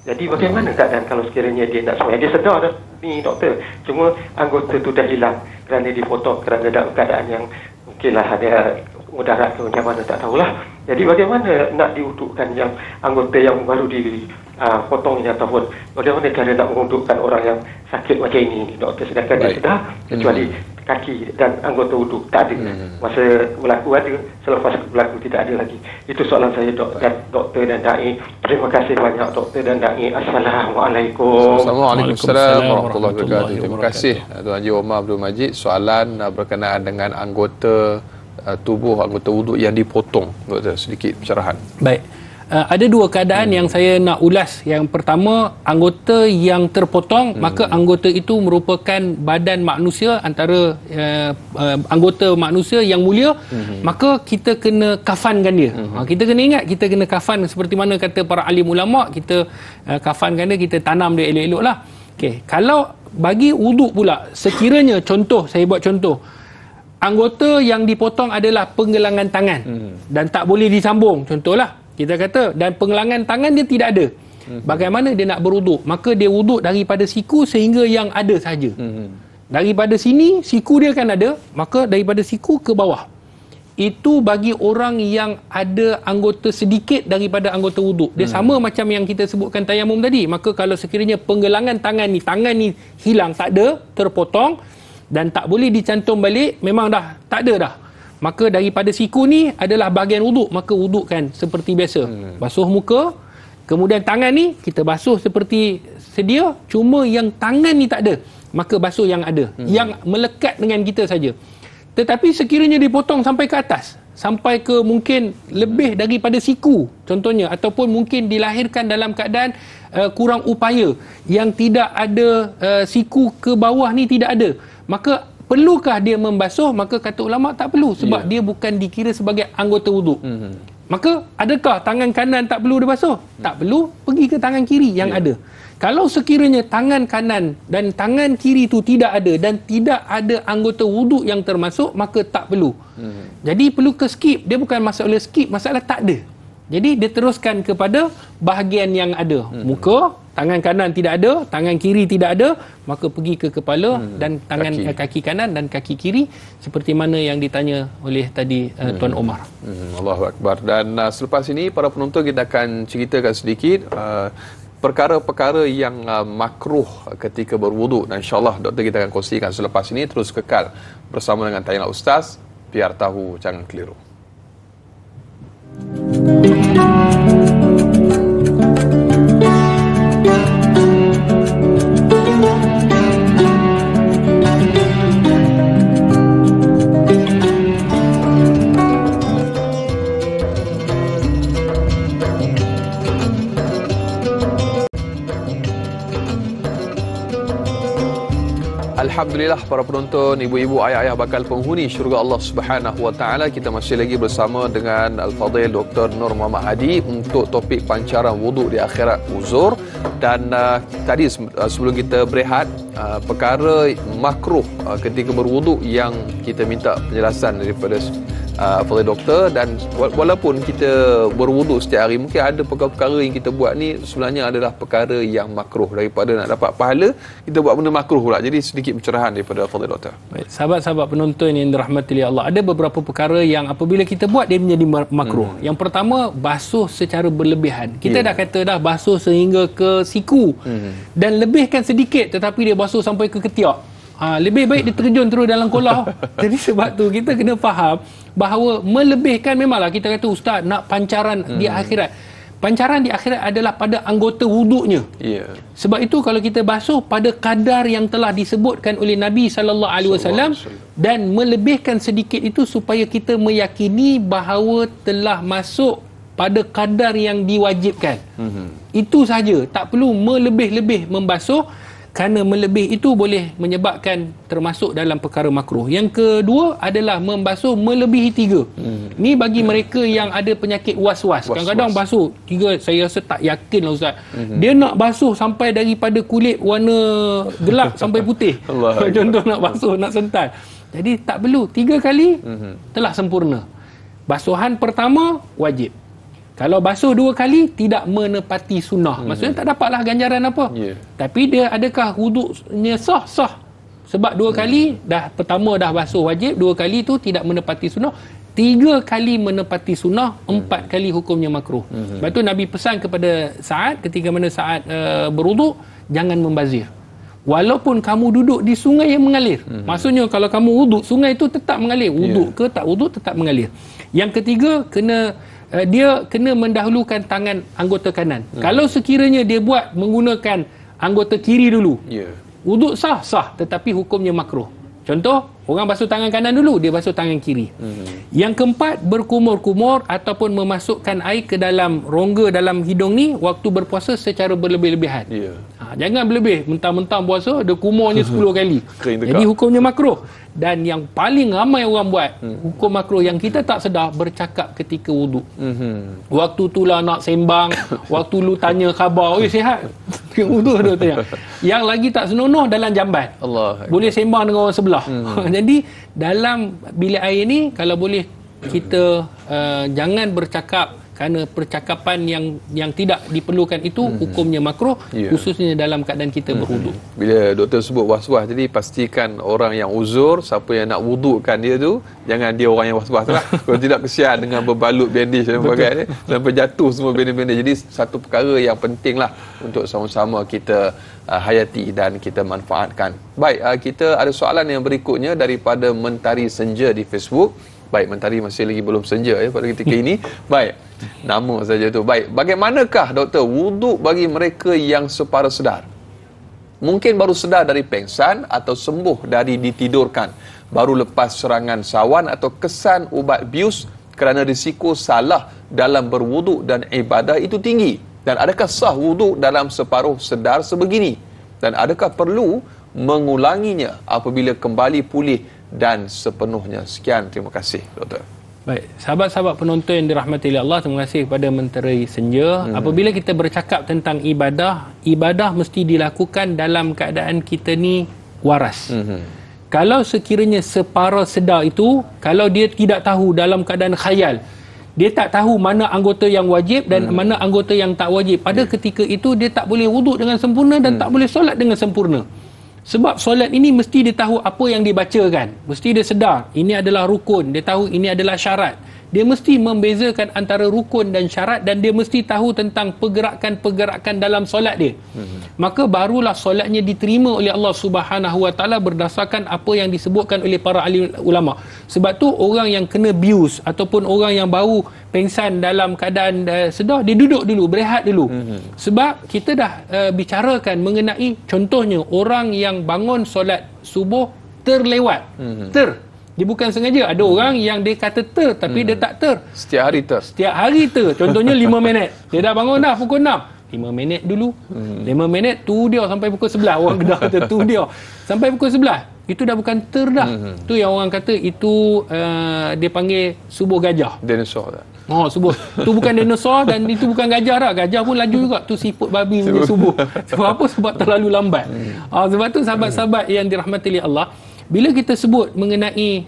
Jadi bagaimana keadaan kalau sekiranya dia nak sembahyang? Dia sedar dah ni doktor, cuma anggota tu dah hilang kerana dipotong, kerana dalam keadaan yang mungkinlah ada mudarat ke macam mana tak tahulah. Jadi bagaimana nak diudukkan yang anggota yang baru dipotongnya, ataupun bagaimana cara nak mengudukkan orang yang sakit macam ini doktor, sedangkan dia sedar kecuali kaki dan anggota wuduk tak ada. Masa berlaku ada, selepas berlaku tidak ada lagi. Itu soalan saya doktor dan Dai. Terima kasih banyak doktor dan Dai. Assalamualaikum. Waalaikumsalam warahmatullahi wabarakatuh. Terima kasih Tuan Haji Omar Abdul Majid. Soalan berkenaan dengan anggota tubuh, anggota wuduk yang dipotong, doktor, sedikit pencerahan. Baik. ada dua keadaan yang saya nak ulas. Yang pertama, anggota yang terpotong, maka anggota itu merupakan badan manusia, antara anggota manusia yang mulia, maka kita kena kafankan dia. Kita kena ingat, kita kena kafan seperti mana kata para alim ulama, kita kafankan dia, kita tanam dia elok-elok lah. Okay. Kalau bagi wuduk pula, sekiranya contoh, saya buat contoh, anggota yang dipotong adalah penggelangan tangan dan tak boleh disambung, contohlah kita kata, dan penggelangan tangan dia tidak ada, bagaimana dia nak berwuduk? Maka dia wuduk daripada siku sehingga yang ada saja. Daripada sini siku dia kan ada, maka daripada siku ke bawah. Itu bagi orang yang ada anggota sedikit daripada anggota wuduk. Dia sama macam yang kita sebutkan tayamum tadi. Maka kalau sekiranya penggelangan tangan ni hilang, tak ada, terpotong dan tak boleh dicantum balik, memang dah tak ada dah, maka daripada siku ni adalah bahagian wuduk, maka wudukkan seperti biasa. Basuh muka, kemudian tangan ni kita basuh seperti sedia, cuma yang tangan ni tak ada, maka basuh yang ada, yang melekat dengan kita saja. Tetapi sekiranya dipotong sampai ke atas, sampai ke mungkin lebih daripada siku contohnya, ataupun mungkin dilahirkan dalam keadaan kurang upaya, yang tidak ada siku ke bawah ni tidak ada, maka perlukah dia membasuh? Maka kata ulama tak perlu, sebab dia bukan dikira sebagai anggota wuduk. Maka adakah tangan kanan tak perlu dibasuh? Tak perlu, pergi ke tangan kiri yang ada. Kalau sekiranya tangan kanan dan tangan kiri itu tidak ada dan tidak ada anggota wuduk yang termasuk, maka tak perlu. Jadi perlu ke skip, dia bukan masalah skip, masalah tak ada. Jadi dia teruskan kepada bahagian yang ada. Muka, tangan kanan tidak ada, tangan kiri tidak ada, maka pergi ke kepala dan tangan kaki kanan dan kaki kiri, seperti mana yang ditanya oleh tadi Tuan Omar. Allahu Akbar. Dan selepas ini para penonton kita akan ceritakan sedikit perkara-perkara yang makruh ketika berwuduk, dan insyaAllah doktor kita akan kongsikan selepas ini. Terus kekal bersama dengan Tayangan Ustaz, biar tahu jangan keliru. Alhamdulillah para penonton, ibu-ibu, ayah-ayah bakal penghuni syurga Allah Subhanahu Wa Taala, kita masih lagi bersama dengan Al-Fadhil Dr. Nur Muhammad Hadi untuk topik pancaran wuduk di akhirat uzur. Dan tadi sebelum kita berehat, perkara makruh ketika berwuduk yang kita minta penjelasan daripada Fadhil Doktor. Dan walaupun kita berwuduk setiap hari, mungkin ada perkara-perkara yang kita buat ni sebenarnya adalah perkara yang makruh. Daripada nak dapat pahala, kita buat benda makruh pula. Jadi sedikit pencerahan daripada Fadhil Doktor. Baik, sahabat-sahabat penonton yang dirahmati Allah, ada beberapa perkara yang apabila kita buat dia menjadi makruh. Yang pertama, basuh secara berlebihan. Kita dah kata dah basuh sehingga ke siku, dan lebihkan sedikit, tetapi dia basuh sampai ke ketiak. Lebih baik dia terjun terus dalam kolam. Jadi sebab tu kita kena faham bahawa melebihkan, memanglah kita kata ustaz nak pancaran di akhirat. Pancaran di akhirat adalah pada anggota wuduknya. Sebab itu kalau kita basuh pada kadar yang telah disebutkan oleh Nabi SAW, dan melebihkan sedikit itu supaya kita meyakini bahawa telah masuk pada kadar yang diwajibkan. Itu saja, tak perlu melebih-lebih membasuh, kerana melebih itu boleh menyebabkan termasuk dalam perkara makruh. Yang kedua adalah membasuh melebihi 3. Ni bagi mereka yang ada penyakit was-was. Kadang-kadang basuh 3, saya rasa tak yakin lah ustaz. Dia nak basuh sampai daripada kulit warna gelap sampai putih. Contoh nak basuh, nak sental. Jadi tak perlu, 3 kali telah sempurna. Basuhan pertama wajib. Kalau basuh 2 kali tidak menepati sunnah. Maksudnya tak dapatlah ganjaran apa. Tapi dia adakah wuduknya sah? Sah. Sebab 2 kali dah, pertama dah basuh wajib, 2 kali tu tidak menepati sunnah, 3 kali menepati sunnah, 4 kali hukumnya makruh. Sebab tu Nabi pesan kepada Sa'ad ketika mana Sa'ad berwuduk, jangan membazir. Walaupun kamu duduk di sungai yang mengalir. Maksudnya kalau kamu wuduk, sungai itu tetap mengalir. Wuduk ke tak wuduk tetap mengalir. Yang ketiga, dia kena mendahulukan tangan anggota kanan. Kalau sekiranya dia buat menggunakan anggota kiri dulu, wuduk sah, tetapi hukumnya makruh. Contoh, orang basuh tangan kanan dulu, dia basuh tangan kiri. Yang keempat, berkumur-kumur ataupun memasukkan air ke dalam rongga dalam hidung ni waktu berpuasa secara berlebih-lebihan. Jangan berlebih, mentang-mentang puasa dia kumurnya 10 kali. Jadi hukumnya makruh. Dan yang paling ramai orang buat, hukum makruh yang kita tak sedar, bercakap ketika wuduk. Waktu tu lah nak sembang, waktu lu tanya khabar, sihat? Wuduk dia tanya. Yang lagi tak senonoh dalam jamban. Boleh sembang dengan orang sebelah. Jadi dalam bilik air ni, kalau boleh kita jangan bercakap, kerana percakapan yang tidak diperlukan itu hukumnya makruh, khususnya dalam keadaan kita berwuduk. Bila doktor sebut was-was, jadi pastikan orang yang uzur, siapa yang nak wudukkan dia tu, jangan dia orang yang was-was lah. Kalau tidak, kesian dengan berbalut bandage dan sebagainya, sampai jatuh semua bandage-bandage. Jadi satu perkara yang penting lah untuk sama-sama kita hayati dan kita manfaatkan. Baik, kita ada soalan yang berikutnya daripada Mentari Senja di Facebook. Baik, Mentari masih lagi belum senja pada ketika ini. Baik, nama saja tu. Baik, bagaimanakah doktor wuduk bagi mereka yang separa sedar? Mungkin baru sedar dari pengsan atau sembuh dari ditidurkan, baru lepas serangan sawan atau kesan ubat bius, kerana risiko salah dalam berwuduk dan ibadah itu tinggi. Dan adakah sah wuduk dalam separuh sedar sebegini? Dan adakah perlu mengulanginya apabila kembali pulih dan sepenuhnya? Sekian, terima kasih doktor. Baik, sahabat-sahabat penonton yang dirahmati oleh Allah, terima kasih kepada Menteri Senja. Apabila kita bercakap tentang ibadah, ibadah mesti dilakukan dalam keadaan kita ni waras. Kalau sekiranya separa sedar itu, kalau dia tidak tahu dalam keadaan khayal, dia tak tahu mana anggota yang wajib dan mana anggota yang tak wajib, pada ketika itu dia tak boleh wuduk dengan sempurna dan tak boleh solat dengan sempurna. Sebab solat ini mesti dia tahu apa yang dibacakan. Mesti dia sedar ini adalah rukun, dia tahu ini adalah syarat. Dia mesti membezakan antara rukun dan syarat, dan dia mesti tahu tentang pergerakan-pergerakan dalam solat dia. Maka barulah solatnya diterima oleh Allah Subhanahu Wa Taala berdasarkan apa yang disebutkan oleh para ahli ulama. Sebab tu orang yang kena bius ataupun orang yang baru pengsan dalam keadaan sedar, dia duduk dulu, berehat dulu. Sebab kita dah bicarakan mengenai contohnya orang yang bangun solat subuh terlewat. Dia bukan sengaja. Ada orang yang dia kata tapi dia tak Setiap hari Setiap hari Contohnya 5 minit. Dia dah bangun dah pukul 6. 5 minit dulu. 5 minit tu dia sampai pukul 11. Orang Kedah kata tu dia. Sampai pukul 11. Itu dah bukan dah. Tu yang orang kata itu dia panggil subuh gajah. Dinosaur tak? Subuh. Tu bukan dinosaur dan itu bukan gajah dah. Gajah pun laju juga. Tu siput babi punya subuh. Sebab apa? Sebab terlalu lambat. Sebab tu sahabat-sahabat yang dirahmati oleh Allah, bila kita sebut mengenai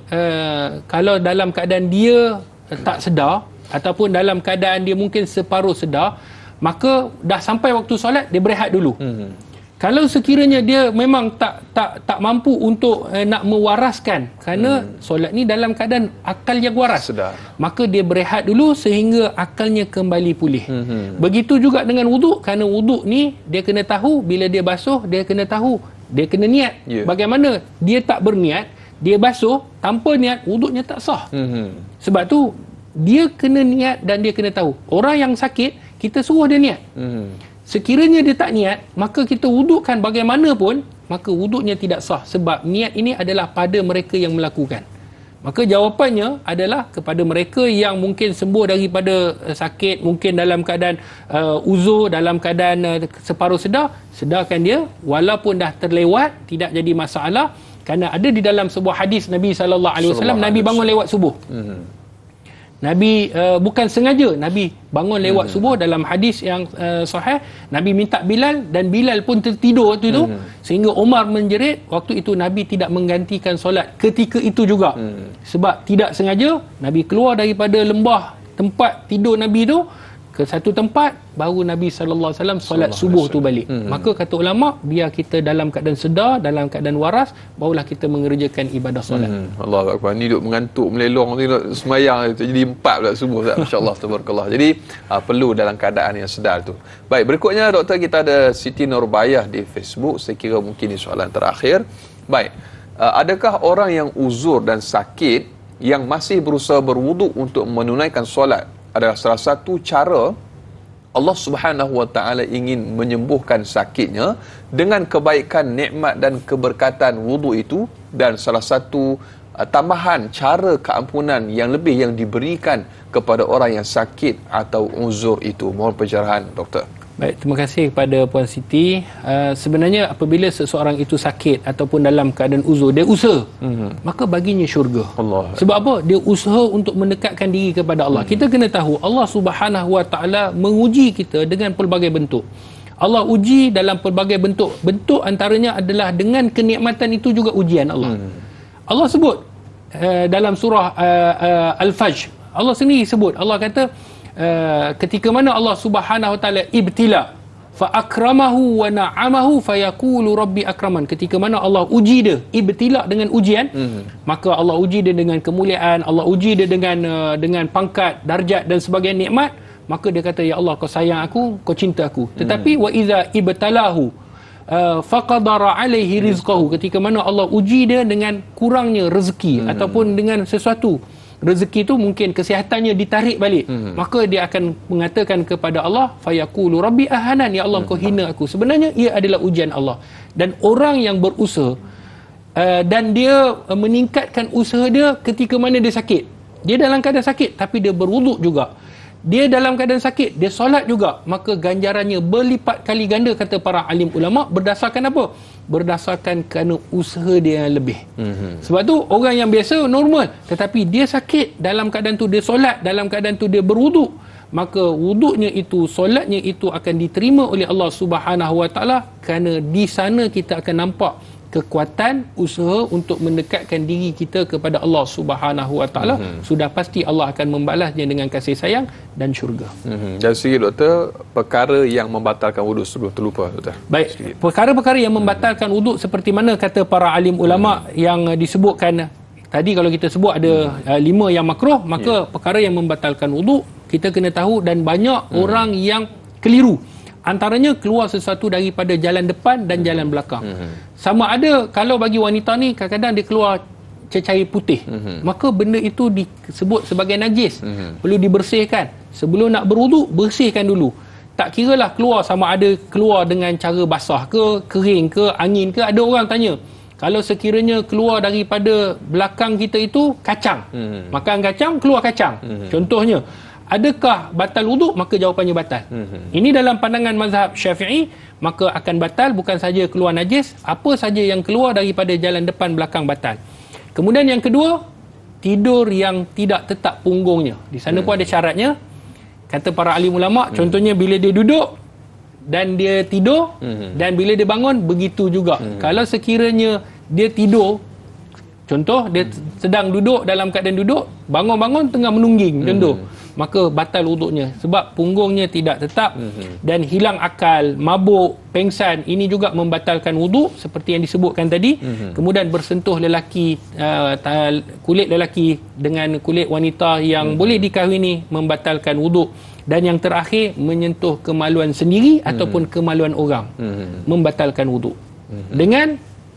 kalau dalam keadaan dia tak sedar ataupun dalam keadaan dia mungkin separuh sedar, maka dah sampai waktu solat, dia berehat dulu. Kalau sekiranya dia memang tak mampu untuk nak mewaraskan, kerana solat ni dalam keadaan akal yang waras, sedar, maka dia berehat dulu sehingga akalnya kembali pulih. Begitu juga dengan wuduk, kerana wuduk ni dia kena tahu bila dia basuh, dia kena tahu, dia kena niat. Bagaimana dia tak berniat, dia basuh tanpa niat, wuduknya tak sah. Sebab tu dia kena niat dan dia kena tahu. Orang yang sakit, kita suruh dia niat. Sekiranya dia tak niat, maka kita wudukkan bagaimanapun, maka wuduknya tidak sah. Sebab niat ini adalah pada mereka yang melakukan. Maka jawapannya adalah kepada mereka yang mungkin sembuh daripada sakit, mungkin dalam keadaan uzur, dalam keadaan separuh sedar, sedarkan dia walaupun dah terlewat, tidak jadi masalah. Kerana ada di dalam sebuah hadis Nabi SAW, Nabi bangun lewat subuh. Nabi bukan sengaja, Nabi bangun lewat subuh. Dalam hadis yang sahih, Nabi minta Bilal dan Bilal pun tertidur waktu itu, sehingga Umar menjerit. Waktu itu Nabi tidak menggantikan solat ketika itu juga. Sebab tidak sengaja Nabi keluar daripada lembah tempat tidur Nabi itu ke satu tempat, baru Nabi SAW solat subuh tu balik. Maka kata ulama, biar kita dalam keadaan sedar, dalam keadaan waras, barulah kita mengerjakan ibadah solat. Allah Akbar. Ni duduk mengantuk, melelong, duduk semayang, jadi 4 pula subuh. Masya-Allah, tabarakallah. Jadi perlu dalam keadaan yang sedar tu. Baik, berikutnya doktor, kita ada Siti Nurbayah di Facebook. Saya kira mungkin ini soalan terakhir. Baik, adakah orang yang uzur dan sakit yang masih berusaha berwuduk untuk menunaikan solat adalah salah satu cara Allah Subhanahu Wa Taala ingin menyembuhkan sakitnya dengan kebaikan, nikmat dan keberkatan wuduk itu? dan salah satu tambahan cara keampunan yang lebih yang diberikan kepada orang yang sakit atau uzur itu? Mohon pencerahan doktor. Baik, terima kasih kepada Puan Siti. Sebenarnya apabila seseorang itu sakit ataupun dalam keadaan uzur, dia usaha, maka baginya syurga. Allah. Sebab apa? Dia usaha untuk mendekatkan diri kepada Allah. Kita kena tahu Allah Subhanahu Wa Taala menguji kita dengan pelbagai bentuk. Allah uji dalam pelbagai bentuk. Bentuk antaranya adalah dengan kenikmatan itu juga ujian Allah. Allah sebut dalam surah Al-Fajr. Allah sendiri sebut. Allah kata ketika mana Allah Subhanahu Wa Taala ibtila fa akramahu wa na'amahu fayaqulu rabbi akraman. Ketika mana Allah uji dia, ibtila dengan ujian, maka Allah uji dia dengan kemuliaan, Allah uji dia dengan pangkat, darjat dan sebagainya nikmat, maka dia kata, ya Allah, kau sayang aku, kau cinta aku. Tetapi wa iza ibtalahu faqadara alaihi rizqahu, ketika mana Allah uji dia dengan kurangnya rezeki ataupun dengan sesuatu, rezeki itu mungkin kesihatannya ditarik balik, maka dia akan mengatakan kepada Allah, fayaqulu rabbi ahanan, ya Allah, kau hina aku. Sebenarnya ia adalah ujian Allah. Dan orang yang berusaha dan dia meningkatkan usaha dia ketika mana dia sakit, dia dalam keadaan sakit tapi dia berwuduk juga, dia dalam keadaan sakit dia solat juga, maka ganjarannya berlipat kali ganda, kata para alim ulama. Berdasarkan apa? Berdasarkan kerana usaha dia yang lebih. Sebab tu orang yang biasa normal tetapi dia sakit, dalam keadaan tu dia solat, dalam keadaan tu dia berwuduk, maka wuduknya itu, solatnya itu akan diterima oleh Allah Subhanahu Wa Taala, kerana di sana kita akan nampak kekuatan usaha untuk mendekatkan diri kita kepada Allah Subhanahu Wa Taala. Sudah pasti Allah akan membalasnya dengan kasih sayang dan syurga. Dan sikit doktor, perkara yang membatalkan wuduk, sebelum terlupa doktor. Baik, perkara-perkara yang membatalkan wuduk seperti mana kata para alim ulama yang disebutkan tadi, kalau kita sebut ada 5 yang makruh, maka perkara yang membatalkan wuduk kita kena tahu, dan banyak orang yang keliru. Antaranya keluar sesuatu daripada jalan depan dan jalan belakang. Sama ada kalau bagi wanita ni kadang-kadang dia keluar cecair putih, maka benda itu disebut sebagai najis, perlu dibersihkan. Sebelum nak berwuduk, bersihkan dulu. Tak kiralah keluar sama ada keluar dengan cara basah ke, kering ke, angin ke. Ada orang tanya, kalau sekiranya keluar daripada belakang kita itu kacang, makan kacang, keluar kacang, contohnya, adakah batal wuduk? Maka jawapannya batal. Ini dalam pandangan mazhab Syafi'i, maka akan batal bukan saja keluar najis, apa saja yang keluar daripada jalan depan belakang batal. Kemudian yang kedua, tidur yang tidak tetap punggungnya. Di sana pun ada syaratnya. Kata para alim ulama, contohnya bila dia duduk dan dia tidur, dan bila dia bangun begitu juga. Kalau sekiranya dia tidur, contoh dia sedang duduk, dalam keadaan duduk, bangun-bangun tengah menungging, contoh, maka batal wuduknya sebab punggungnya tidak tetap, dan hilang akal, mabuk, pengsan, ini juga membatalkan wuduk seperti yang disebutkan tadi. Kemudian bersentuh lelaki, kulit lelaki dengan kulit wanita yang boleh dikahwini membatalkan wuduk. Dan yang terakhir, menyentuh kemaluan sendiri ataupun kemaluan orang membatalkan wuduk.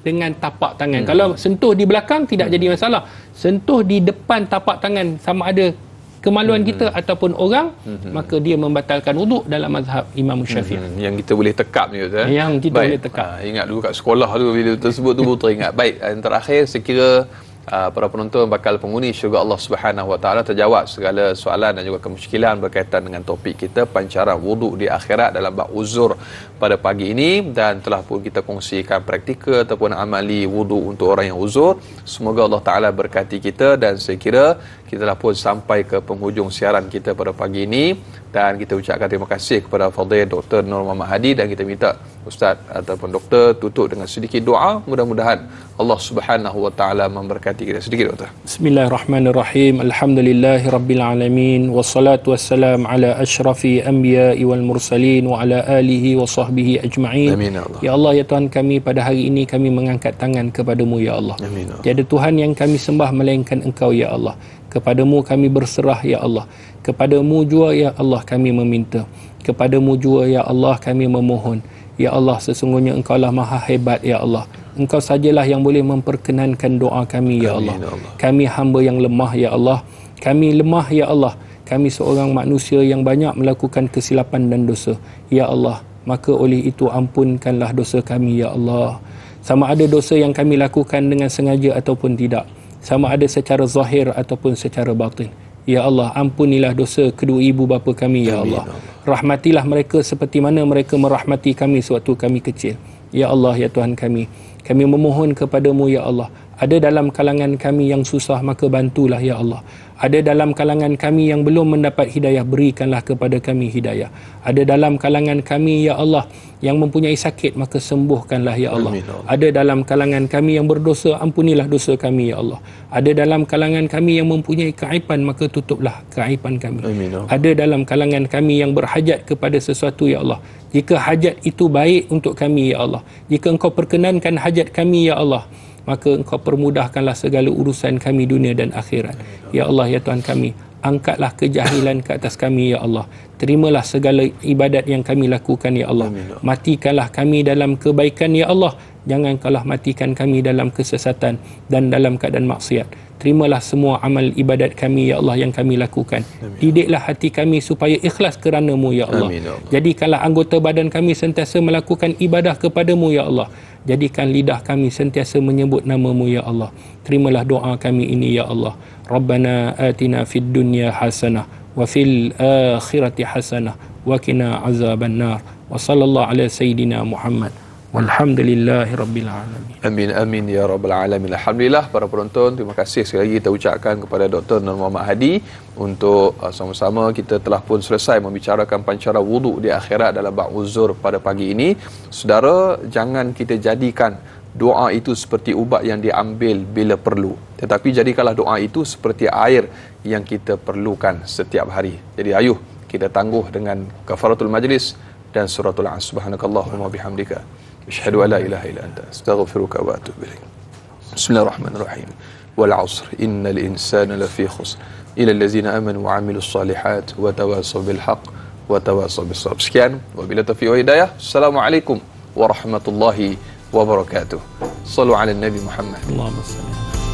Dengan tapak tangan. Kalau sentuh di belakang tidak jadi masalah. Sentuh di depan tapak tangan, sama ada kemaluan kita ataupun orang, maka dia membatalkan wuduk dalam mazhab Imam Syafi'i. Yang kita boleh tekap ni Ustaz. Yang kita boleh tekap. Ingat dulu kat sekolah tu bila tersebut tu betul ingat. Baik, yang terakhir sekira para penonton bakal penghuni syurga Allah Subhanahu Wa Taala terjawab segala soalan dan juga kemusykilan berkaitan dengan topik kita, pancaran wuduk di akhirat dalam bab uzur pada pagi ini, dan telah pun kita kongsikan praktikal ataupun amali wuduk untuk orang yang uzur. Semoga Allah Taala berkati kita, dan saya kira kita telah pun sampai ke penghujung siaran kita pada pagi ini, dan kita ucapkan terima kasih kepada Fadil Dr. Nur Muhammad Hadi, dan kita minta Ustaz ataupun Doktor tutup dengan sedikit doa, mudah-mudahan Allah Subhanahu Wa Taala memberkati kita. Sedikit Doktor. Bismillahirrahmanirrahim. Alhamdulillahirabbil alamin, wassalatu wassalam ala asyrafil anbiya'i wal mursalin wa ala alihi wa sahbihi ajma'in. Amin ya Allah. Ya Allah, ya Tuhan kami, pada hari ini kami mengangkat tangan kepadamu ya Allah. Amin. Tiada Tuhan yang kami sembah melainkan Engkau ya Allah. Kepadamu kami berserah ya Allah. Kepadamu jua ya Allah kami meminta. Kepadamu jua ya Allah kami memohon. Ya Allah, sesungguhnya Engkaulah maha hebat ya Allah. Engkau sajalah yang boleh memperkenankan doa kami ya Allah. Kami hamba yang lemah ya Allah. Kami lemah ya Allah. Kami seorang manusia yang banyak melakukan kesilapan dan dosa ya Allah. Maka oleh itu ampunkanlah dosa kami ya Allah. sama ada dosa yang kami lakukan dengan sengaja ataupun tidak, sama ada secara zahir ataupun secara batin. Ya Allah, ampunilah dosa kedua ibu bapa kami, ya Allah. Rahmatilah mereka seperti mana mereka merahmati kami sewaktu kami kecil. Ya Allah, ya Tuhan kami memohon kepadamu, ya Allah. Ada dalam kalangan kami yang susah, maka bantulah, ya Allah. Ada dalam kalangan kami yang belum mendapat hidayah, berikanlah kepada kami hidayah. Ada dalam kalangan kami, ya Allah, yang mempunyai sakit, maka sembuhkanlah, ya Allah. Ada dalam kalangan kami yang berdosa, ampunilah dosa kami, ya Allah. Ada dalam kalangan kami yang mempunyai keaiban, maka tutuplah keaiban kami. Ada dalam kalangan kami yang berhajat kepada sesuatu, ya Allah. Jika hajat itu baik untuk kami, ya Allah, jika Engkau perkenankan hajat kami, ya Allah, maka Engkau permudahkanlah segala urusan kami dunia dan akhirat. Ya Allah, ya Tuhan kami, angkatlah kejahilan ke atas kami, ya Allah. Terimalah segala ibadat yang kami lakukan, ya Allah. Matikanlah kami dalam kebaikan, ya Allah. Jangan kalah matikan kami dalam kesesatan dan dalam keadaan maksiat. Terimalah semua amal ibadat kami, ya Allah, yang kami lakukan. Didiklah hati kami supaya ikhlas kerana-Mu, ya Allah. Jadikanlah anggota badan kami sentiasa melakukan ibadah kepadamu, ya Allah. Jadikan lidah kami sentiasa menyebut nama-Mu, ya Allah. Terimalah doa kami ini, ya Allah. Rabbana atina fid dunya hasanah wa fil akhirati hasanah wa qina azaban nar. Wa sallallahu ala sayyidina Muhammad. Walhamdulillahi rabbil alamin. Amin amin ya rabbal alamin. Alhamdulillah para penonton, terima kasih sekali lagi kita ucapkan kepada Dr. Nur Muhammad Hadi untuk sama-sama kita telah pun selesai membicarakan pancara wuduk di akhirat dalam bab uzur pada pagi ini. Saudara, jangan kita jadikan doa itu seperti ubat yang diambil bila perlu, tetapi jadikanlah doa itu seperti air yang kita perlukan setiap hari. Jadi ayuh kita tangguh dengan kafaratul majlis dan suratul As. Subhanakallahumma bihamdika asyhadu an la ilaha illa anta astaghfiruka wa atubu ilaik. Bismillahirrahmanirrahim. Wal 'asr innal insana lafi khusr illa allazina amanu wa 'amilus solihat wa tawasaw bil haqq wa tawasaw bis sabr. Sekian, wabillahi taufiq wa hidayah. Assalamualaikum warahmatullahi wabarakatuh. Sallu ala Nabi Muhammad. Allahumma salli.